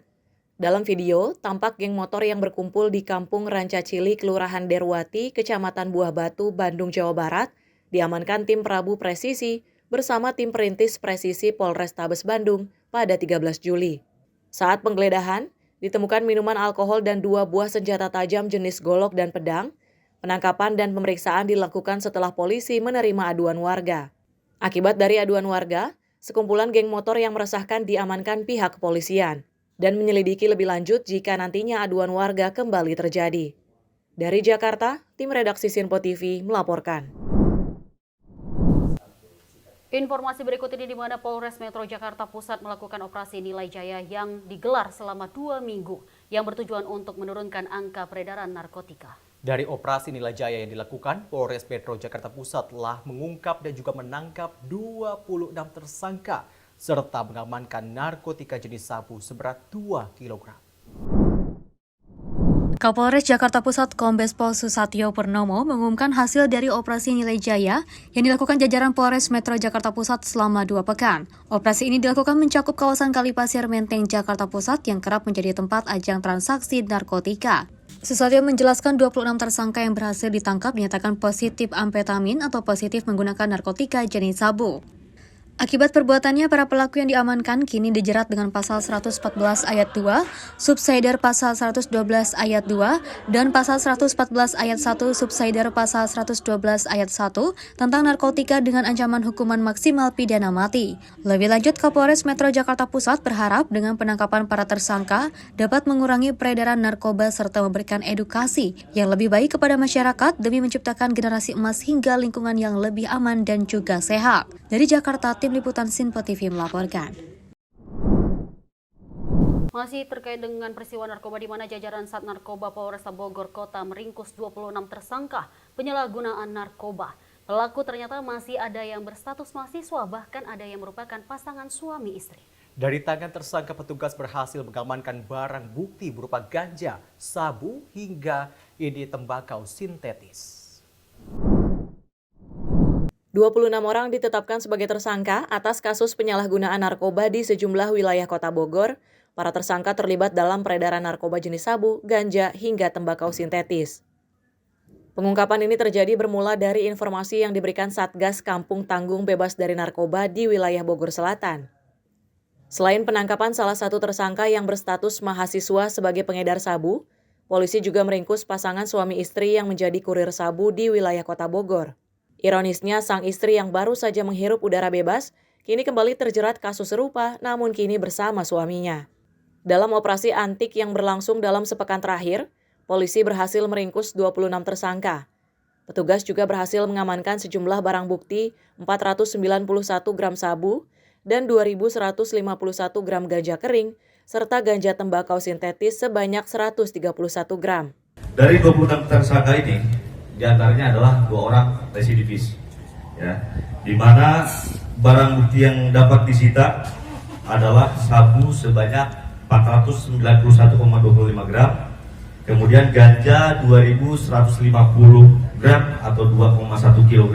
Dalam video, tampak geng motor yang berkumpul di Kampung Rancacili, Kelurahan Derwati, Kecamatan Buah Batu, Bandung, Jawa Barat, diamankan tim Prabu Presisi bersama tim perintis Presisi Polrestabes Bandung pada 13 Juli. Saat penggeledahan, ditemukan minuman alkohol dan 2 buah senjata tajam jenis golok dan pedang. Penangkapan dan pemeriksaan dilakukan setelah polisi menerima aduan warga. Akibat dari aduan warga, sekumpulan geng motor yang meresahkan diamankan pihak kepolisian dan menyelidiki lebih lanjut jika nantinya aduan warga kembali terjadi. Dari Jakarta, tim redaksi Sinpo TV melaporkan. Informasi berikut ini di mana Polres Metro Jakarta Pusat melakukan operasi Nilai Jaya yang digelar selama 2 minggu yang bertujuan untuk menurunkan angka peredaran narkotika. Dari operasi Nilai Jaya yang dilakukan, Polres Metro Jakarta Pusat telah mengungkap dan juga menangkap 26 tersangka serta mengamankan narkotika jenis sabu seberat 2 kg. Kapolres Jakarta Pusat Kombes Pol Susatyo Purnomo mengumumkan hasil dari operasi Nilai Jaya yang dilakukan jajaran Polres Metro Jakarta Pusat selama 2 pekan. Operasi ini dilakukan mencakup kawasan Kalipasir, Menteng, Jakarta Pusat yang kerap menjadi tempat ajang transaksi narkotika. Susatyo menjelaskan 26 tersangka yang berhasil ditangkap dinyatakan positif amfetamin atau positif menggunakan narkotika jenis sabu. Akibat perbuatannya, para pelaku yang diamankan kini dijerat dengan pasal 114 ayat 2, subsidiar pasal 112 ayat 2, dan pasal 114 ayat 1, subsidiar pasal 112 ayat 1 tentang narkotika dengan ancaman hukuman maksimal pidana mati. Lebih lanjut, Kapolres Metro Jakarta Pusat berharap dengan penangkapan para tersangka dapat mengurangi peredaran narkoba serta memberikan edukasi yang lebih baik kepada masyarakat demi menciptakan generasi emas hingga lingkungan yang lebih aman dan juga sehat. Dari Jakarta, Tim Liputan Sinpo TV melaporkan. Masih terkait dengan peristiwa narkoba di mana jajaran Sat Narkoba Polresta Bogor Kota meringkus 26 tersangka penyalahgunaan narkoba. Pelaku ternyata masih ada yang berstatus mahasiswa, bahkan ada yang merupakan pasangan suami istri. Dari tangan tersangka, petugas berhasil mengamankan barang bukti berupa ganja, sabu, hingga tembakau sintetis. 26 orang ditetapkan sebagai tersangka atas kasus penyalahgunaan narkoba di sejumlah wilayah Kota Bogor. Para tersangka terlibat dalam peredaran narkoba jenis sabu, ganja, hingga tembakau sintetis. Pengungkapan ini terjadi bermula dari informasi yang diberikan Satgas Kampung Tanggung Bebas dari Narkoba di wilayah Bogor Selatan. Selain penangkapan salah satu tersangka yang berstatus mahasiswa sebagai pengedar sabu, polisi juga meringkus pasangan suami istri yang menjadi kurir sabu di wilayah Kota Bogor. Ironisnya, sang istri yang baru saja menghirup udara bebas, kini kembali terjerat kasus serupa, namun kini bersama suaminya. Dalam operasi antik yang berlangsung dalam sepekan terakhir, polisi berhasil meringkus 26 tersangka. Petugas juga berhasil mengamankan sejumlah barang bukti 491 gram sabu dan 2.151 gram ganja kering, serta ganja tembakau sintetis sebanyak 131 gram. Dari 26 tersangka ini, diantaranya adalah 2 orang residivis, ya, di mana barang bukti yang dapat disita adalah sabu sebanyak 491,25 gram, kemudian ganja 2.150 gram atau 2,1 kg,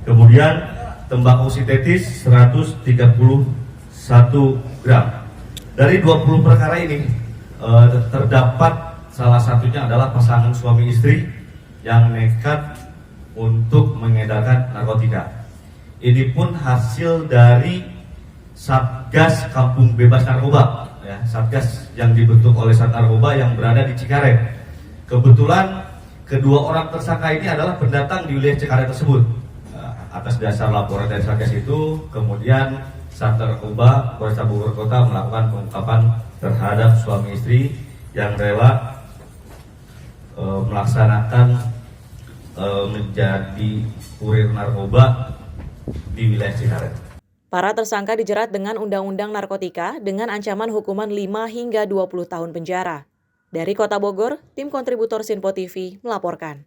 kemudian tembakau sintetis 131 gram. Dari 20 perkara ini terdapat salah satunya adalah pasangan suami istri yang nekat untuk mengedarkan narkotika. Ini pun hasil dari Satgas Kampung Bebas Narkoba, ya, Satgas yang dibentuk oleh Sat Narkoba yang berada di Cikaret. Kebetulan kedua orang tersangka ini adalah pendatang di wilayah Cikaret tersebut. Atas dasar laporan dari Satgas itu, kemudian Sat Narkoba Polresta Bogor Kota melakukan pengungkapan terhadap suami istri yang rela melaksanakan menjadi kurir narkoba di wilayah Cikaret. Para tersangka dijerat dengan Undang-Undang Narkotika dengan ancaman hukuman 5 hingga 20 tahun penjara. Dari Kota Bogor, tim kontributor Sinpo TV melaporkan.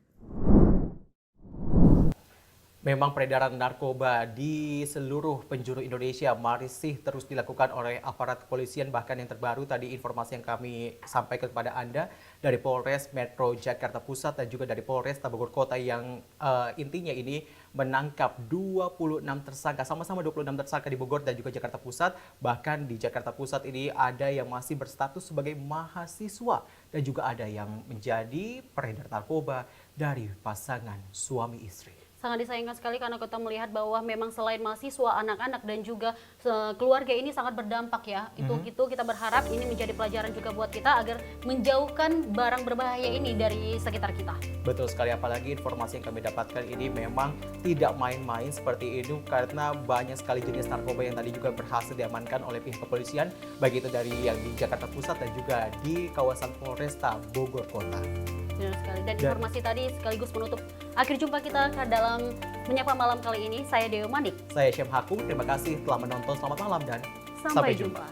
Memang peredaran narkoba di seluruh penjuru Indonesia masih terus dilakukan oleh aparat kepolisian. Bahkan yang terbaru tadi informasi yang kami sampaikan kepada Anda dari Polres Metro Jakarta Pusat dan juga dari Polresta Bogor Kota yang intinya ini menangkap 26 tersangka, sama-sama 26 tersangka di Bogor dan juga Jakarta Pusat. Bahkan di Jakarta Pusat ini ada yang masih berstatus sebagai mahasiswa dan juga ada yang menjadi peredar narkoba dari pasangan suami istri. Sangat disayangkan sekali karena kita melihat bahwa memang selain mahasiswa, anak-anak dan juga keluarga ini sangat berdampak ya. Itu kita berharap ini menjadi pelajaran juga buat kita agar menjauhkan barang berbahaya ini dari sekitar kita. Betul sekali, apalagi informasi yang kami dapatkan ini memang tidak main-main seperti itu karena banyak sekali jenis narkoba yang tadi juga berhasil diamankan oleh pihak kepolisian, baik itu dari yang di Jakarta Pusat dan juga di kawasan Polresta Bogor Kota. Benar sekali. Dan informasi tadi sekaligus menutup akhir jumpa kita dalam Menyapa Malam kali ini. Saya Dewi Manik. Saya Syem Hakum. Terima kasih telah menonton. Selamat malam dan sampai jumpa.